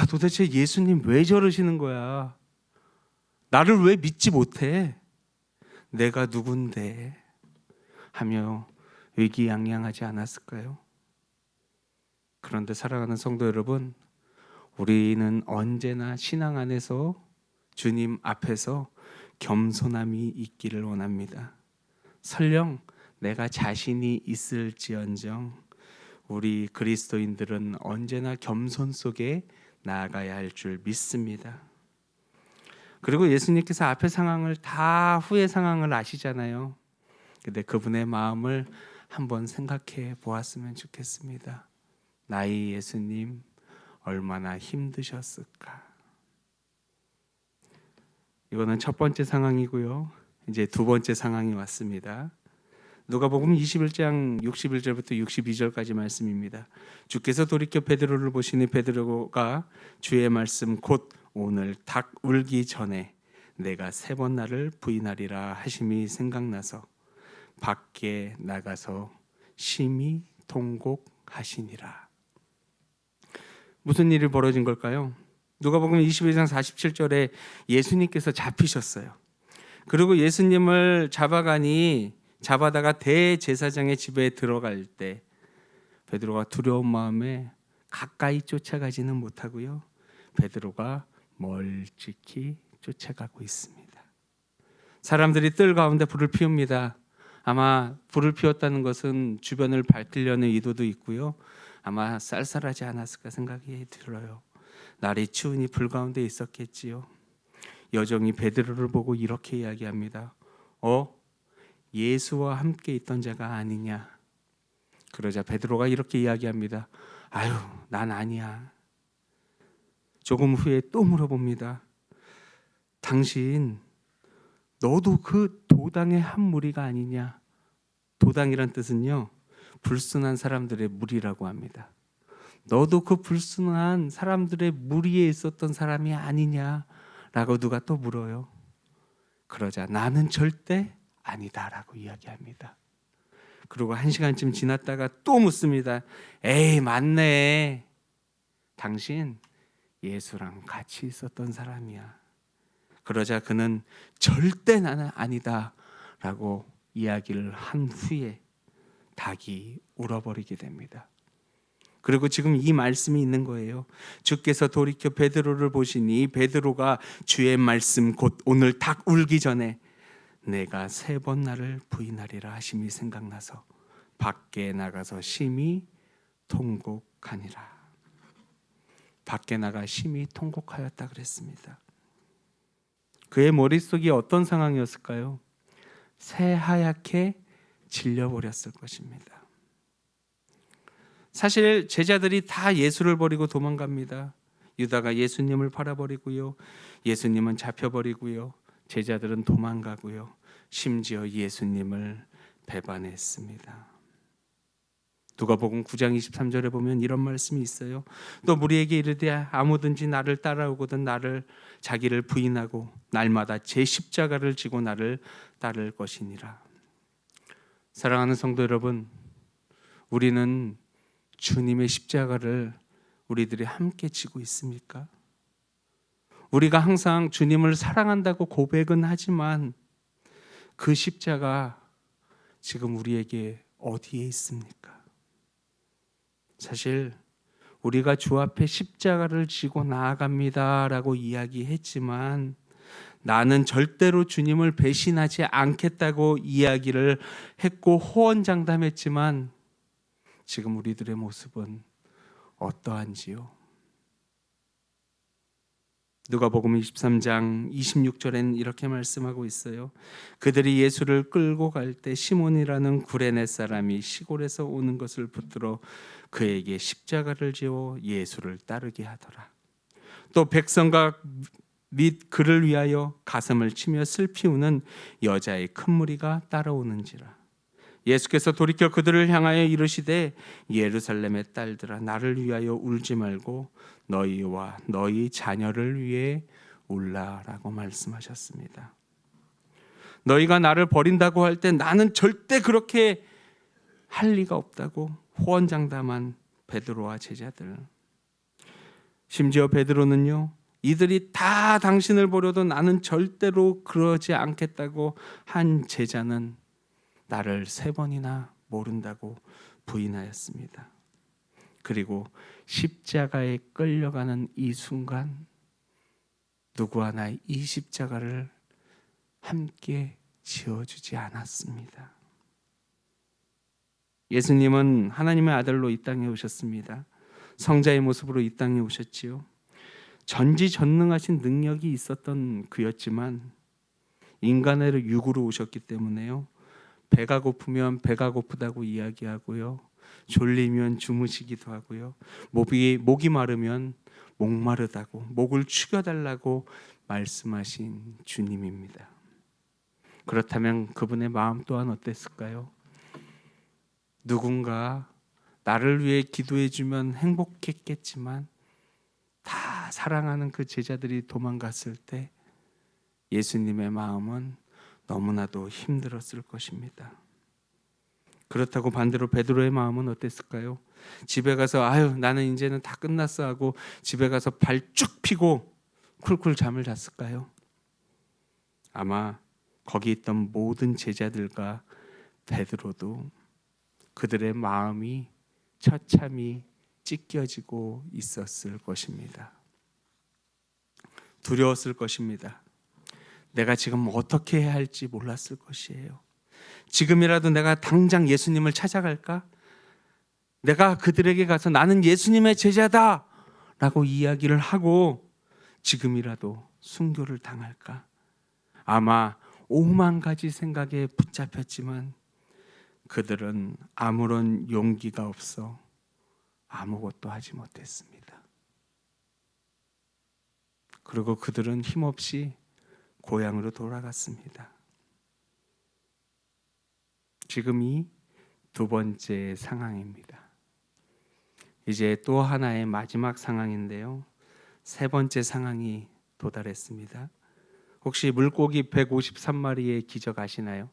Speaker 2: 도대체 예수님 왜 저러시는 거야? 나를 왜 믿지 못해? 내가 누군데? 하며 의기양양하지 않았을까요? 그런데 사랑하는 성도 여러분, 우리는 언제나 신앙 안에서 주님 앞에서 겸손함이 있기를 원합니다. 설령 내가 자신이 있을지언정 우리 그리스도인들은 언제나 겸손 속에 나아가야 할 줄 믿습니다. 그리고 예수님께서 앞의 상황을 다 후의 상황을 아시잖아요. 근데 그분의 마음을 한번 생각해 보았으면 좋겠습니다. 나의 예수님 얼마나 힘드셨을까. 이거는 첫 번째 상황이고요. 이제 두 번째 상황이 왔습니다. 누가복음 21장 61절부터 62절까지 말씀입니다. 주께서 돌이켜 베드로를 보시니 베드로가 주의 말씀 곧 오늘 닭 울기 전에 내가 3번 나를 부인하리라 하심이 생각나서 밖에 나가서 심히 통곡하시니라. 무슨 일이 벌어진 걸까요? 누가복음 22장 47절에 예수님께서 잡히셨어요. 그리고 예수님을 잡아다가 대제사장의 집에 들어갈 때 베드로가 두려운 마음에 가까이 쫓아가지는 못하고요. 베드로가 멀찍이 쫓아가고 있습니다. 사람들이 뜰 가운데 불을 피웁니다. 아마 불을 피웠다는 것은 주변을 밝히려는 의도도 있고요. 아마 쌀쌀하지 않았을까 생각이 들어요. 날이 추우니 불 가운데 있었겠지요. 여종이 베드로를 보고 이렇게 이야기합니다. 예수와 함께 있던 자가 아니냐. 그러자 베드로가 이렇게 이야기합니다. 아유, 난 아니야. 조금 후에 또 물어봅니다. 당신 너도 그 도당의 한 무리가 아니냐. 도당이란 뜻은요, 불순한 사람들의 무리라고 합니다. 너도 그 불순한 사람들의 무리에 있었던 사람이 아니냐라고 누가 또 물어요. 그러자 나는 절대 아니다라고 이야기합니다. 그리고 1시간쯤 지났다가 또 묻습니다. 에이, 맞네. 당신 예수랑 같이 있었던 사람이야. 그러자 그는 절대 나는 아니다라고 이야기를 한 후에 닭이 울어버리게 됩니다. 그리고 지금 이 말씀이 있는 거예요. 주께서 돌이켜 베드로를 보시니 베드로가 주의 말씀 곧 오늘 닭 울기 전에 내가 3번 나를 부인하리라 하심이 생각나서 밖에 나가서 심히 통곡하니라. 밖에 나가 심히 통곡하였다 그랬습니다. 그의 머릿속이 어떤 상황이었을까요? 새하얗게 질려버렸을 것입니다. 사실 제자들이 다 예수를 버리고 도망갑니다. 유다가 예수님을 팔아버리고요. 예수님은 잡혀버리고요. 제자들은 도망가고요. 심지어 예수님을 배반했습니다. 누가복음 9장 23절에 보면 이런 말씀이 있어요. 또 무리에게 이르되 아무든지 나를 따라오거든 나를 자기를 부인하고 날마다 제 십자가를 지고 나를 따를 것이니라. 사랑하는 성도 여러분, 우리는 주님의 십자가를 우리들이 함께 지고 있습니까? 우리가 항상 주님을 사랑한다고 고백은 하지만 그 십자가 지금 우리에게 어디에 있습니까? 사실 우리가 주 앞에 십자가를 지고 나아갑니다라고 이야기했지만 나는 절대로 주님을 배신하지 않겠다고 이야기를 했고 호언장담했지만 지금 우리들의 모습은 어떠한지요? 누가복음 23장 26절엔 이렇게 말씀하고 있어요. 그들이 예수를 끌고 갈 때 시몬이라는 구레네 사람이 시골에서 오는 것을 붙들어 그에게 십자가를 지어 예수를 따르게 하더라. 또 백성과 및 그를 위하여 가슴을 치며 슬피 우는 여자의 큰 무리가 따라오는지라. 예수께서 돌이켜 그들을 향하여 이르시되 예루살렘의 딸들아 나를 위하여 울지 말고 너희와 너희 자녀를 위해 울라라고 말씀하셨습니다. 너희가 나를 버린다고 할 때 나는 절대 그렇게 할 리가 없다고 호언장담한 베드로와 제자들. 심지어 베드로는요, 이들이 다 당신을 버려도 나는 절대로 그러지 않겠다고 한 제자는 나를 3번이나 모른다고 부인하였습니다. 그리고 십자가에 끌려가는 이 순간 누구 하나 이 십자가를 함께 지어주지 않았습니다. 예수님은 하나님의 아들로 이 땅에 오셨습니다. 성자의 모습으로 이 땅에 오셨지요. 전지전능하신 능력이 있었던 그였지만 인간의 육으로 오셨기 때문에요. 배가 고프면 배가 고프다고 이야기하고요. 졸리면 주무시기도 하고요. 목이 마르면 목마르다고 목을 축여달라고 말씀하신 주님입니다. 그렇다면 그분의 마음 또한 어땠을까요? 누군가 나를 위해 기도해 주면 행복했겠지만 다 사랑하는 그 제자들이 도망갔을 때 예수님의 마음은 너무나도 힘들었을 것입니다. 그렇다고 반대로 베드로의 마음은 어땠을까요? 집에 가서 아유 나는 이제는 다 끝났어 하고 집에 가서 발 쭉 펴고 쿨쿨 잠을 잤을까요? 아마 거기 있던 모든 제자들과 베드로도 그들의 마음이 처참히 찢겨지고 있었을 것입니다. 두려웠을 것입니다. 내가 지금 어떻게 해야 할지 몰랐을 것이에요. 지금이라도 내가 당장 예수님을 찾아갈까? 내가 그들에게 가서 나는 예수님의 제자다 라고 이야기를 하고 지금이라도 순교를 당할까? 아마 5만 가지 생각에 붙잡혔지만 그들은 아무런 용기가 없어 아무것도 하지 못했습니다. 그리고 그들은 힘없이 고향으로 돌아갔습니다. 지금이 두 번째 상황입니다. 이제 또 하나의 마지막 상황인데요. 세 번째 상황이 도달했습니다. 혹시 물고기 153마리의 기적 아시나요?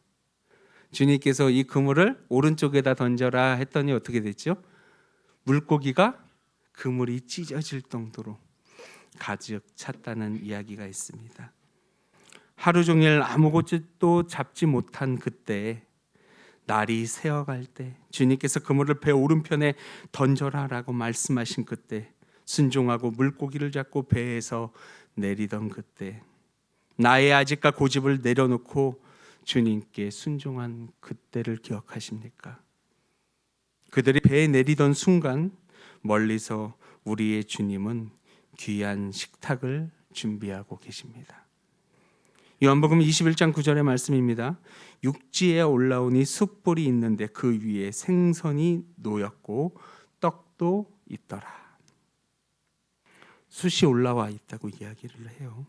Speaker 2: 주님께서 이 그물을 오른쪽에다 던져라 했더니 어떻게 됐죠? 물고기가 그물이 찢어질 정도로 가득 찼다는 이야기가 있습니다. 하루 종일 아무것도 잡지 못한 그때, 날이 새어갈 때, 주님께서 그물을 배 오른편에 던져라라고 말씀하신 그때, 순종하고 물고기를 잡고 배에서 내리던 그때, 나의 아집과 고집을 내려놓고 주님께 순종한 그때를 기억하십니까? 그들이 배에 내리던 순간 멀리서 우리의 주님은 귀한 식탁을 준비하고 계십니다. 요한복음 21장 9절의 말씀입니다. 육지에 올라오니 숯불이 있는데 그 위에 생선이 놓였고 떡도 있더라. 숯이 올라와 있다고 이야기를 해요.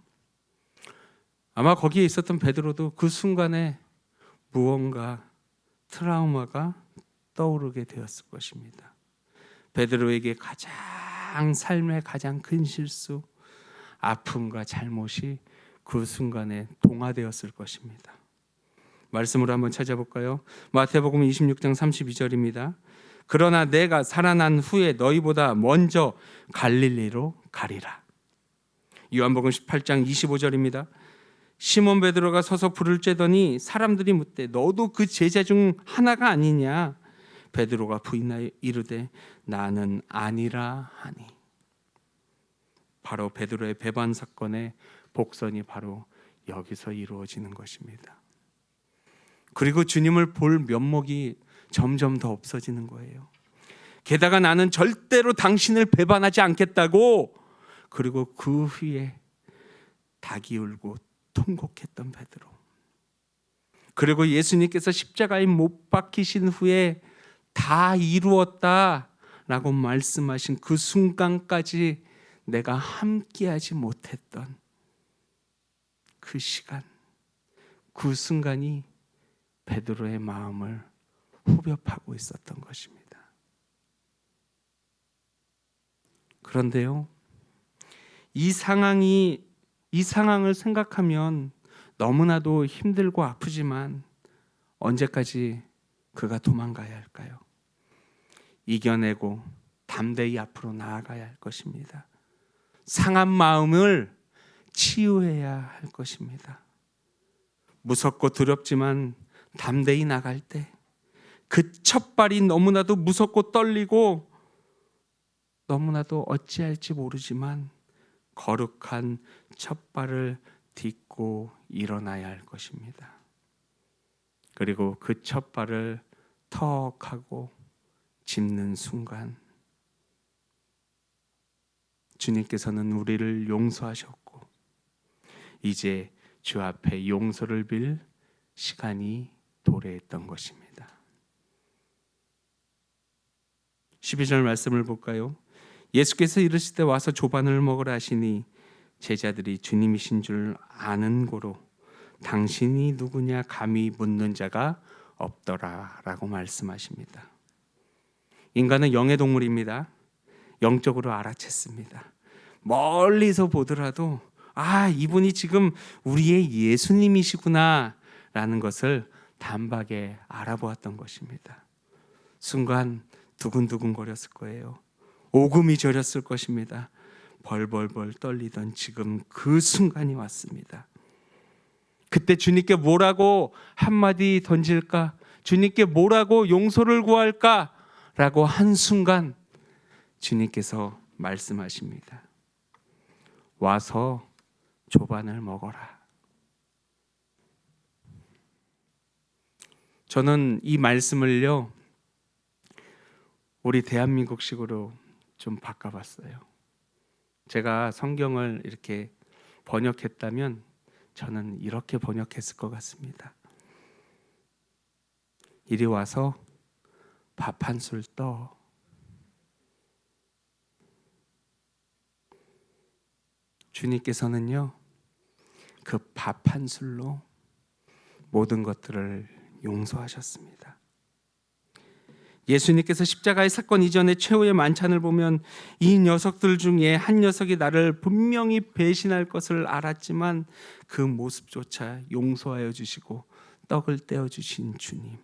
Speaker 2: 아마 거기에 있었던 베드로도 그 순간에 무언가 트라우마가 떠오르게 되었을 것입니다. 베드로에게 삶의 가장 큰 실수, 아픔과 잘못이 그 순간에 동화되었을 것입니다. 말씀으로 한번 찾아볼까요? 마태복음 26장 32절입니다. 그러나 내가 살아난 후에 너희보다 먼저 갈릴리로 가리라. 요한복음 18장 25절입니다. 시몬 베드로가 서서 불을 쬐더니 사람들이 묻되 너도 그 제자 중 하나가 아니냐? 베드로가 부인하여 이르되 나는 아니라 하니. 바로 베드로의 배반 사건의 복선이 바로 여기서 이루어지는 것입니다. 그리고 주님을 볼 면목이 점점 더 없어지는 거예요. 게다가 나는 절대로 당신을 배반하지 않겠다고. 그리고 그 후에 닭이 울고 통곡했던 베드로. 그리고 예수님께서 십자가에 못 박히신 후에 다 이루었다라고 말씀하신 그 순간까지 내가 함께하지 못했던 그 시간, 그 순간이 베드로의 마음을 후벼 파고 있었던 것입니다. 그런데요, 이 상황을 생각하면 너무나도 힘들고 아프지만 언제까지 그가 도망가야 할까요? 이겨내고 담대히 앞으로 나아가야 할 것입니다. 상한 마음을 치유해야 할 것입니다. 무섭고 두렵지만 담대히 나갈 때 그 첫 발이 너무나도 무섭고 떨리고 너무나도 어찌할지 모르지만 거룩한 첫 발을 딛고 일어나야 할 것입니다. 그리고 그 첫 발을 턱 하고 짚는 순간 주님께서는 우리를 용서하셨고 이제 주 앞에 용서를 빌 시간이 도래했던 것입니다. 12절 말씀을 볼까요? 예수께서 이르시되 와서 조반을 먹으라 하시니 제자들이 주님이신 줄 아는 고로 당신이 누구냐 감히 묻는 자가 없더라라고 말씀하십니다. 인간은 영의 동물입니다. 영적으로 알아챘습니다. 멀리서 보더라도 이분이 지금 우리의 예수님이시구나 라는 것을 단박에 알아보았던 것입니다. 순간 두근두근 거렸을 거예요. 오금이 저렸을 것입니다. 벌벌벌 떨리던 지금 그 순간이 왔습니다. 그때 주님께 뭐라고 한마디 던질까? 주님께 뭐라고 용서를 구할까? 라고 한순간 주님께서 말씀하십니다. 와서 조반을 먹어라. 저는 이 말씀을요, 우리 대한민국식으로 좀 바꿔봤어요. 제가 성경을 이렇게 번역했다면 저는 이렇게 번역했을 것 같습니다. 이리 와서 밥 한 술 떠. 주님께서는요, 그 밥 한 술로 모든 것들을 용서하셨습니다. 예수님께서 십자가의 사건 이전에 최후의 만찬을 보면 이 녀석들 중에 한 녀석이 나를 분명히 배신할 것을 알았지만 그 모습조차 용서하여 주시고 떡을 떼어 주신 주님,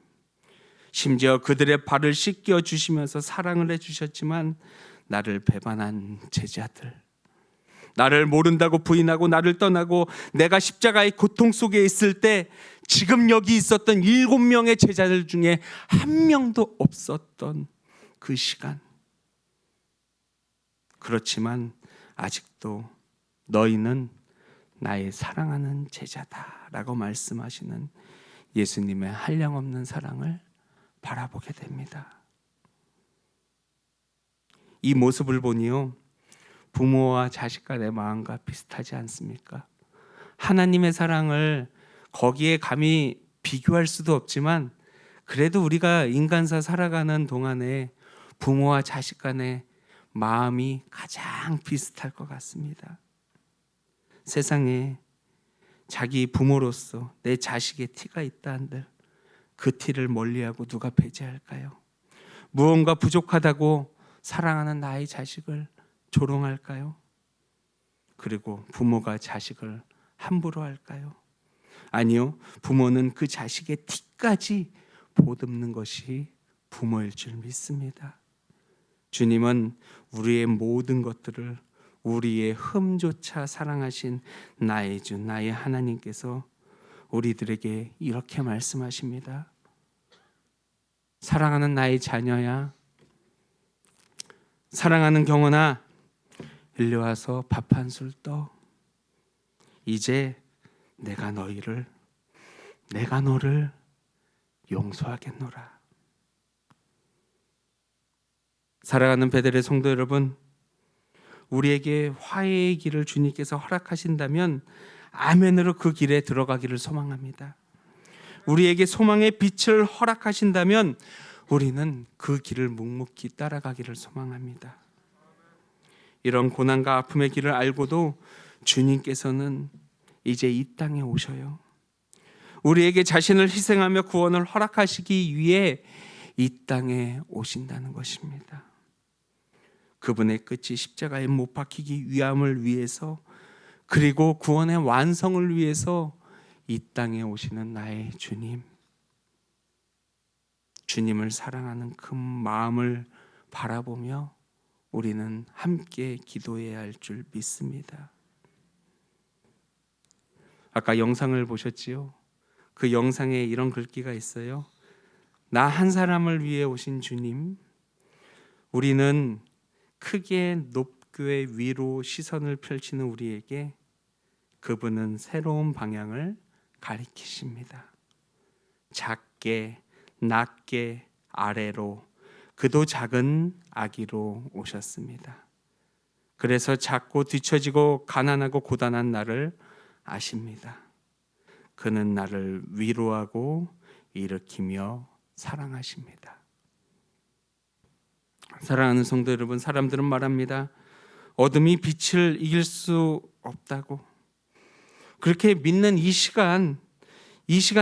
Speaker 2: 심지어 그들의 발을 씻겨 주시면서 사랑을 해주셨지만 나를 배반한 제자들, 나를 모른다고 부인하고 나를 떠나고 내가 십자가의 고통 속에 있을 때 지금 여기 있었던 7명의 제자들 중에 한 명도 없었던 그 시간, 그렇지만 아직도 너희는 나의 사랑하는 제자다 라고 말씀하시는 예수님의 한량없는 사랑을 바라보게 됩니다. 이 모습을 보니요, 부모와 자식 간의 마음과 비슷하지 않습니까? 하나님의 사랑을 거기에 감히 비교할 수도 없지만 그래도 우리가 인간사 살아가는 동안에 부모와 자식 간의 마음이 가장 비슷할 것 같습니다. 세상에 자기 부모로서 내 자식의 티가 있다 한들 그 티를 멀리하고 누가 배제할까요? 무언가 부족하다고 사랑하는 나의 자식을 조롱할까요? 그리고 부모가 자식을 함부로 할까요? 아니요, 부모는 그 자식의 티까지 보듬는 것이 부모일 줄 믿습니다. 주님은 우리의 모든 것들을 우리의 흠조차 사랑하신 나의 주, 나의 하나님께서 우리들에게 이렇게 말씀하십니다. 사랑하는 나의 자녀야, 사랑하는 경원아, 일리 와서 밥 한 술 떠. 이제 내가 너를 용서하겠노라. 사랑하는 베델의 성도 여러분, 우리에게 화해의 길을 주님께서 허락하신다면 아멘으로 그 길에 들어가기를 소망합니다. 우리에게 소망의 빛을 허락하신다면 우리는 그 길을 묵묵히 따라가기를 소망합니다. 이런 고난과 아픔의 길을 알고도 주님께서는 이제 이 땅에 오셔요. 우리에게 자신을 희생하며 구원을 허락하시기 위해 이 땅에 오신다는 것입니다. 그분의 끝이 십자가에 못 박히기 위함을 위해서, 그리고 구원의 완성을 위해서 이 땅에 오시는 나의 주님, 주님을 사랑하는 그 마음을 바라보며 우리는 함께 기도해야 할 줄 믿습니다. 아까 영상을 보셨지요? 그 영상에 이런 글귀가 있어요. 나 한 사람을 위해 오신 주님, 우리는 크게 높게 위로 시선을 펼치는 우리에게 그분은 새로운 방향을 가리키십니다. 작게, 낮게, 아래로, 그도 작은 아기로 오셨습니다. 그래서 작고 뒤처지고 가난하고 고단한 나를 아십니다. 그는 나를 위로하고 일으키며 사랑하십니다. 사랑하는 성도 여러분, 사람들은 말합니다. 어둠이 빛을 이길 수 없다고. 그렇게 믿는 이 시간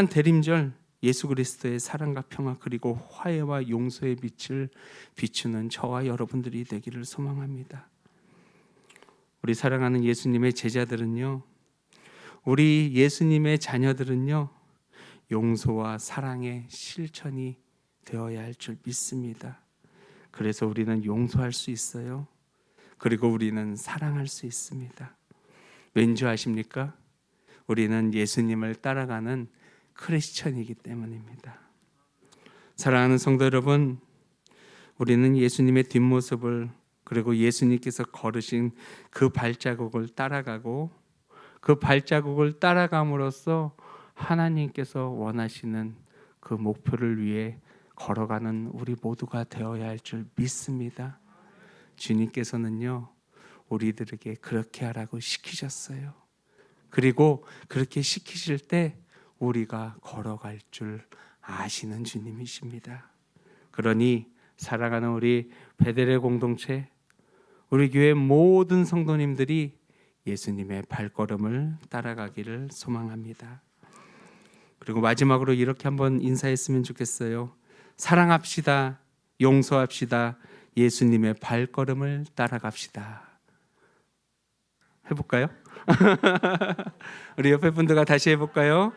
Speaker 2: 대림절, 예수 그리스도의 사랑과 평화 그리고 화해와 용서의 빛을 비추는 저와 여러분들이 되기를 소망합니다. 우리 사랑하는 예수님의 제자들은요, 우리 예수님의 자녀들은요, 용서와 사랑의 실천이 되어야 할 줄 믿습니다. 그래서 우리는 용서할 수 있어요. 그리고 우리는 사랑할 수 있습니다. 왠지 아십니까? 우리는 예수님을 따라가는 크리스천이기 때문입니다. 사랑하는 성도 여러분, 우리는 예수님의 뒷모습을 그리고 예수님께서 걸으신 그 발자국을 따라가고 그 발자국을 따라감으로써 하나님께서 원하시는 그 목표를 위해 걸어가는 우리 모두가 되어야 할 줄 믿습니다. 주님께서는요, 우리들에게 그렇게 하라고 시키셨어요. 그리고 그렇게 시키실 때 우리가 걸어갈 줄 아시는 주님이십니다. 그러니 사랑하는 우리 베델의 공동체, 우리 교회 모든 성도님들이 예수님의 발걸음을 따라가기를 소망합니다. 그리고 마지막으로 이렇게 한번 인사했으면 좋겠어요. 사랑합시다. 용서합시다. 예수님의 발걸음을 따라갑시다. 해볼까요? 우리 옆에 분들과 다시 해볼까요?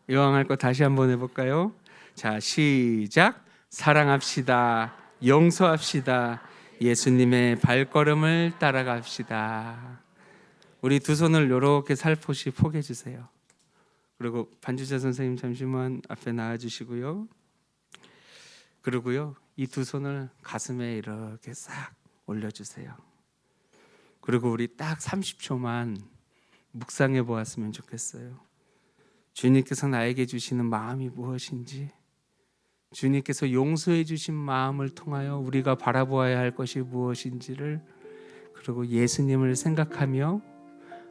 Speaker 2: 이왕 할 거 다시 한번 해볼까요? 자, 시작. 사랑합시다. 용서합시다. 예수님의 발걸음을 따라갑시다. 우리 두 손을 이렇게 살포시 포개해 주세요. 그리고 반주자 선생님 잠시만 앞에 나와 주시고요. 그리고요, 이 두 손을 가슴에 이렇게 싹 올려주세요. 그리고 우리 딱 30초만 묵상해 보았으면 좋겠어요. 주님께서 나에게 주시는 마음이 무엇인지, 주님께서 용서해 주신 마음을 통하여 우리가 바라보아야 할 것이 무엇인지를, 그리고 예수님을 생각하며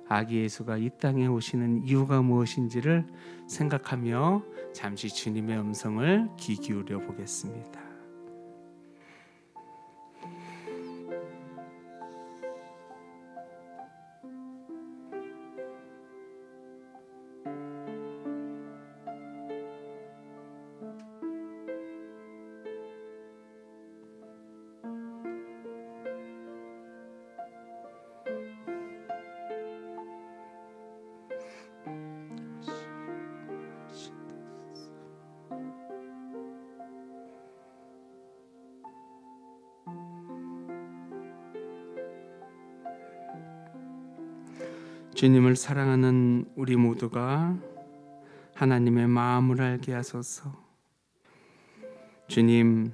Speaker 2: 아기 예수가 이 땅에 오시는 이유가 무엇인지를 생각하며 잠시 주님의 음성을 귀 기울여 보겠습니다. 주님을 사랑하는 우리 모두가 하나님의 마음을 알게 하소서. 주님,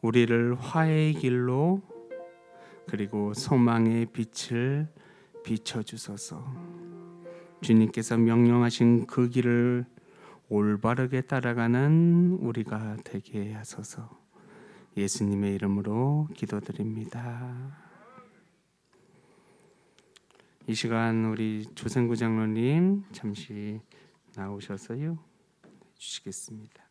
Speaker 2: 우리를 화해의 길로 그리고 소망의 빛을 비춰주소서. 주님께서 명령하신 그 길을 올바르게 따라가는 우리가 되게 하소서. 예수님의 이름으로 기도드립니다. 이 시간 우리 조생구 장로님 잠시 나오셔서요 주시겠습니다.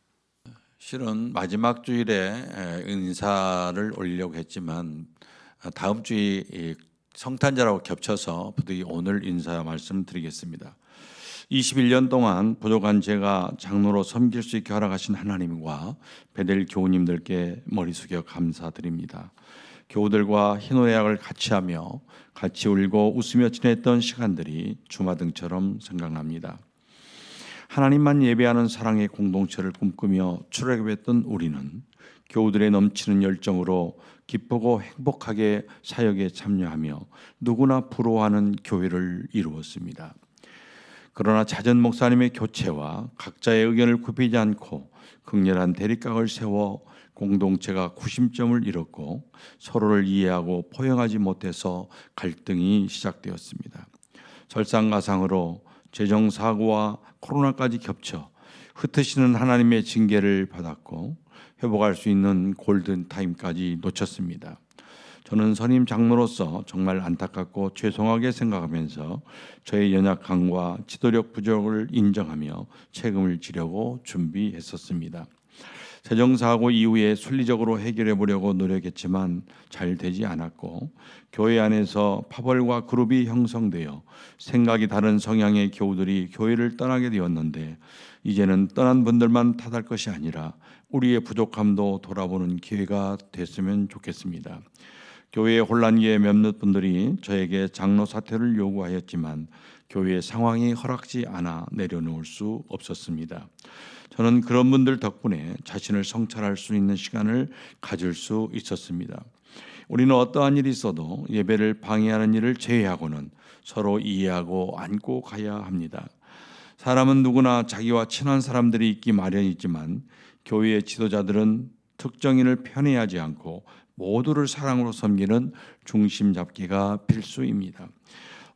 Speaker 5: 실은 마지막 주일에 인사를 올리려고 했지만 다음 주에 성탄절하고 겹쳐서 부득이 오늘 인사 말씀드리겠습니다. 21년 동안 부족한 제가 장로로 섬길 수 있게 허락하신 하나님과 베델 교우님들께 머리 숙여 감사드립니다. 교우들과 희노애락을 같이 하며 같이 울고 웃으며 지냈던 시간들이 주마등처럼 생각납니다. 하나님만 예배하는 사랑의 공동체를 꿈꾸며 출애굽했던 우리는 교우들의 넘치는 열정으로 기쁘고 행복하게 사역에 참여하며 누구나 부러워하는 교회를 이루었습니다. 그러나 잦은 목사님의 교체와 각자의 의견을 굽히지 않고 극렬한 대립각을 세워 공동체가 구심점을 잃었고 서로를 이해하고 포용하지 못해서 갈등이 시작되었습니다. 설상가상으로 재정사고와 코로나까지 겹쳐 흩으시는 하나님의 징계를 받았고 회복할 수 있는 골든타임까지 놓쳤습니다. 저는 선임 장로로서 정말 안타깝고 죄송하게 생각하면서 저의 연약함과 지도력 부족을 인정하며 책임을 지려고 준비했었습니다. 재정사고 이후에 순리적으로 해결해 보려고 노력했지만 잘 되지 않았고 교회 안에서 파벌과 그룹이 형성되어 생각이 다른 성향의 교우들이 교회를 떠나게 되었는데 이제는 떠난 분들만 탓할 것이 아니라 우리의 부족함도 돌아보는 기회가 됐으면 좋겠습니다. 교회의 혼란기에 몇몇 분들이 저에게 장로 사퇴를 요구하였지만 교회의 상황이 허락지 않아 내려놓을 수 없었습니다. 저는 그런 분들 덕분에 자신을 성찰할 수 있는 시간을 가질 수 있었습니다. 우리는 어떠한 일이 있어도 예배를 방해하는 일을 제외하고는 서로 이해하고 안고 가야 합니다. 사람은 누구나 자기와 친한 사람들이 있기 마련이지만 교회의 지도자들은 특정인을 편애하지 않고 모두를 사랑으로 섬기는 중심 잡기가 필수입니다.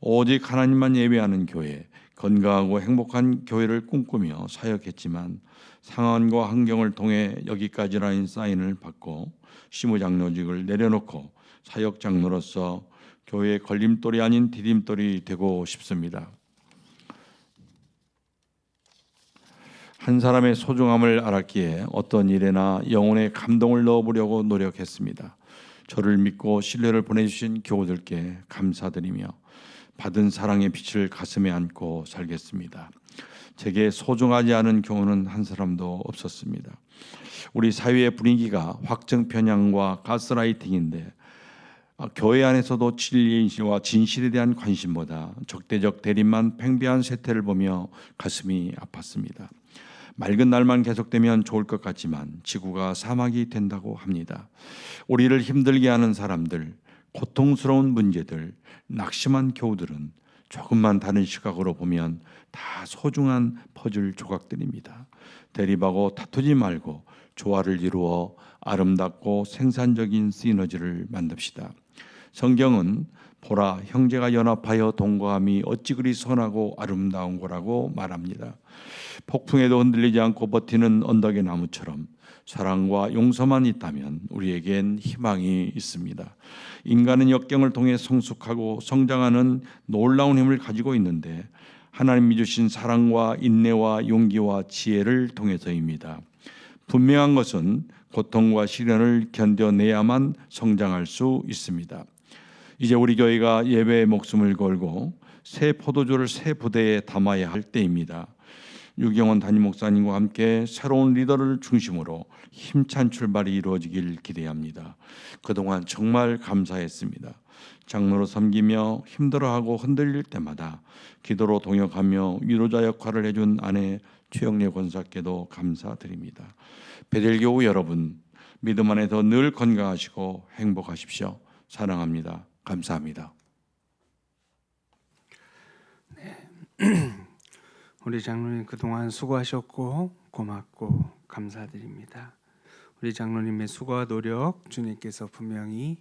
Speaker 5: 오직 하나님만 예배하는 교회, 건강하고 행복한 교회를 꿈꾸며 사역했지만 상황과 환경을 통해 여기까지라는 사인을 받고 시무장로직을 내려놓고 사역장로로서 교회의 걸림돌이 아닌 디딤돌이 되고 싶습니다. 한 사람의 소중함을 알았기에 어떤 일에나 영혼의 감동을 넣어보려고 노력했습니다. 저를 믿고 신뢰를 보내주신 교우들께 감사드리며 받은 사랑의 빛을 가슴에 안고 살겠습니다. 제게 소중하지 않은 교우는 한 사람도 없었습니다. 우리 사회의 분위기가 확정 편향과 가스라이팅인데 교회 안에서도 진리와 진실에 대한 관심보다 적대적 대립만 팽배한 세태를 보며 가슴이 아팠습니다. 맑은 날만 계속되면 좋을 것 같지만 지구가 사막이 된다고 합니다. 우리를 힘들게 하는 사람들, 고통스러운 문제들, 낙심한 교우들은 조금만 다른 시각으로 보면 다 소중한 퍼즐 조각들입니다. 대립하고 다투지 말고 조화를 이루어 아름답고 생산적인 시너지를 만듭시다. 성경은 보라, 형제가 연합하여 동거함이 어찌 그리 선하고 아름다운 거라고 말합니다. 폭풍에도 흔들리지 않고 버티는 언덕의 나무처럼 사랑과 용서만 있다면 우리에겐 희망이 있습니다. 인간은 역경을 통해 성숙하고 성장하는 놀라운 힘을 가지고 있는데 하나님이 주신 사랑과 인내와 용기와 지혜를 통해서입니다. 분명한 것은 고통과 시련을 견뎌내야만 성장할 수 있습니다. 이제 우리 교회가 예배에 목숨을 걸고 새 포도주를 새 부대에 담아야 할 때입니다. 유경원 담임 목사님과 함께 새로운 리더를 중심으로 힘찬 출발이 이루어지길 기대합니다. 그동안 정말 감사했습니다. 장로로 섬기며 힘들어하고 흔들릴 때마다 기도로 동역하며 위로자 역할을 해준 아내 최영래 권사께도 감사드립니다. 베델교우 여러분, 믿음 안에서 늘 건강하시고 행복하십시오. 사랑합니다. 감사합니다.
Speaker 2: 우리 장로님 그동안 수고하셨고 고맙고 감사드립니다. 우리 장로님의 수고와 노력 주님께서 분명히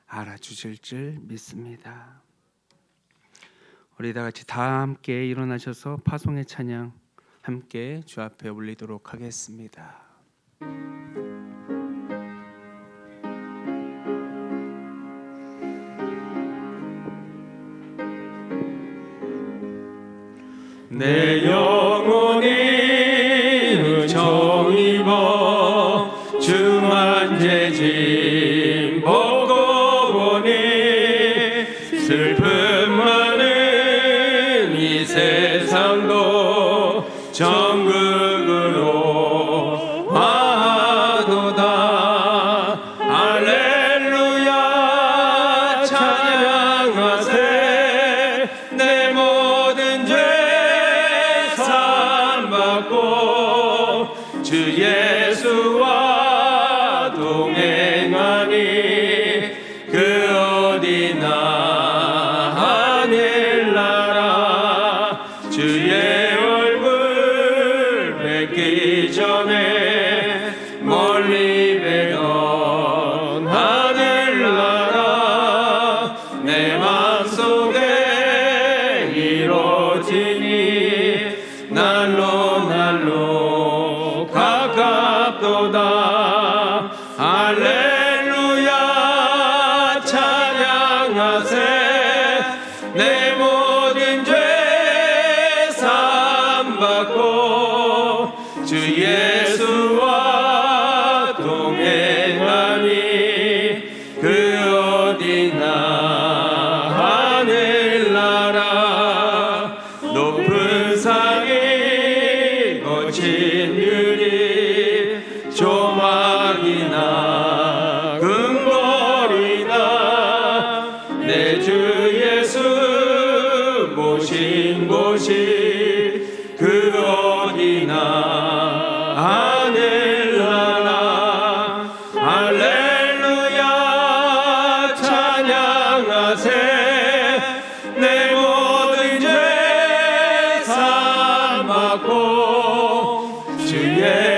Speaker 2: 알아주실 줄 믿습니다. 우리 다 같이 다 함께 일어나셔서 파송의 찬양 함께 주 앞에 올리도록 하겠습니다. 내 영혼이 의정입어 주만 재짐 보고 보니 슬픔 많은 이 세상도 정극으로 화도다. 할렐루야 찬양하세. 내 모든 죄 주 예수와 동행하니 그 어디나 하늘나라 주의 얼굴 뵙기 전에 멀리 뵈던 하늘나라 내 맘속에 이루어지니 날로 가깝도다. 할렐루야 찬양하세. 내 모든 죄 사함받고 주 예수와 동행하니 그 어디나 하늘나라 높은 산이 거친 유리 조망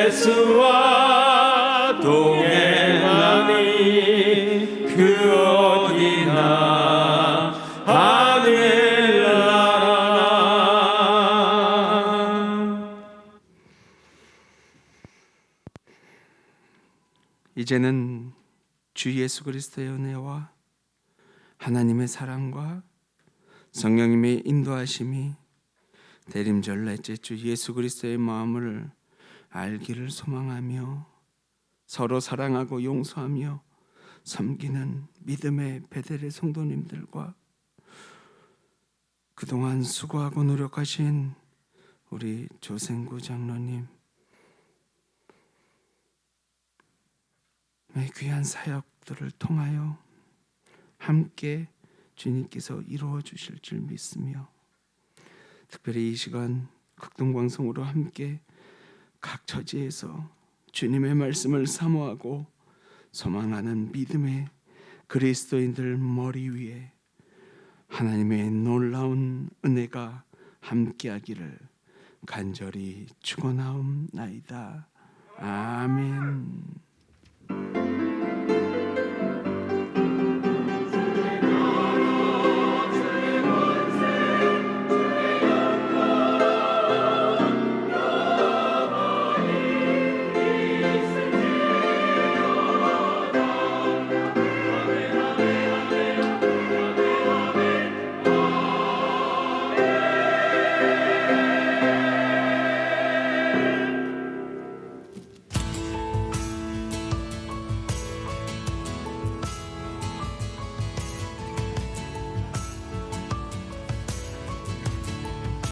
Speaker 2: 예수와 동행하니 그 어디나 하늘나라. 이제는 주 예수 그리스도의 은혜와 하나님의 사랑과 성령님의 인도하심이 대림절 넷째 주 예수 그리스도의 마음을 알기를 소망하며 서로 사랑하고 용서하며 섬기는 믿음의 베델의 성도님들과 그동안 수고하고 노력하신 우리 조생구 장로님 귀한 사역들을 통하여 함께 주님께서 이루어 주실 줄 믿으며 특별히 이 시간 극동방송으로 함께 각 처지에서 주님의 말씀을 사모하고 소망하는 믿음의 그리스도인들 머리 위에 하나님의 놀라운 은혜가 함께하기를 간절히 축원하옵나이다. 아멘.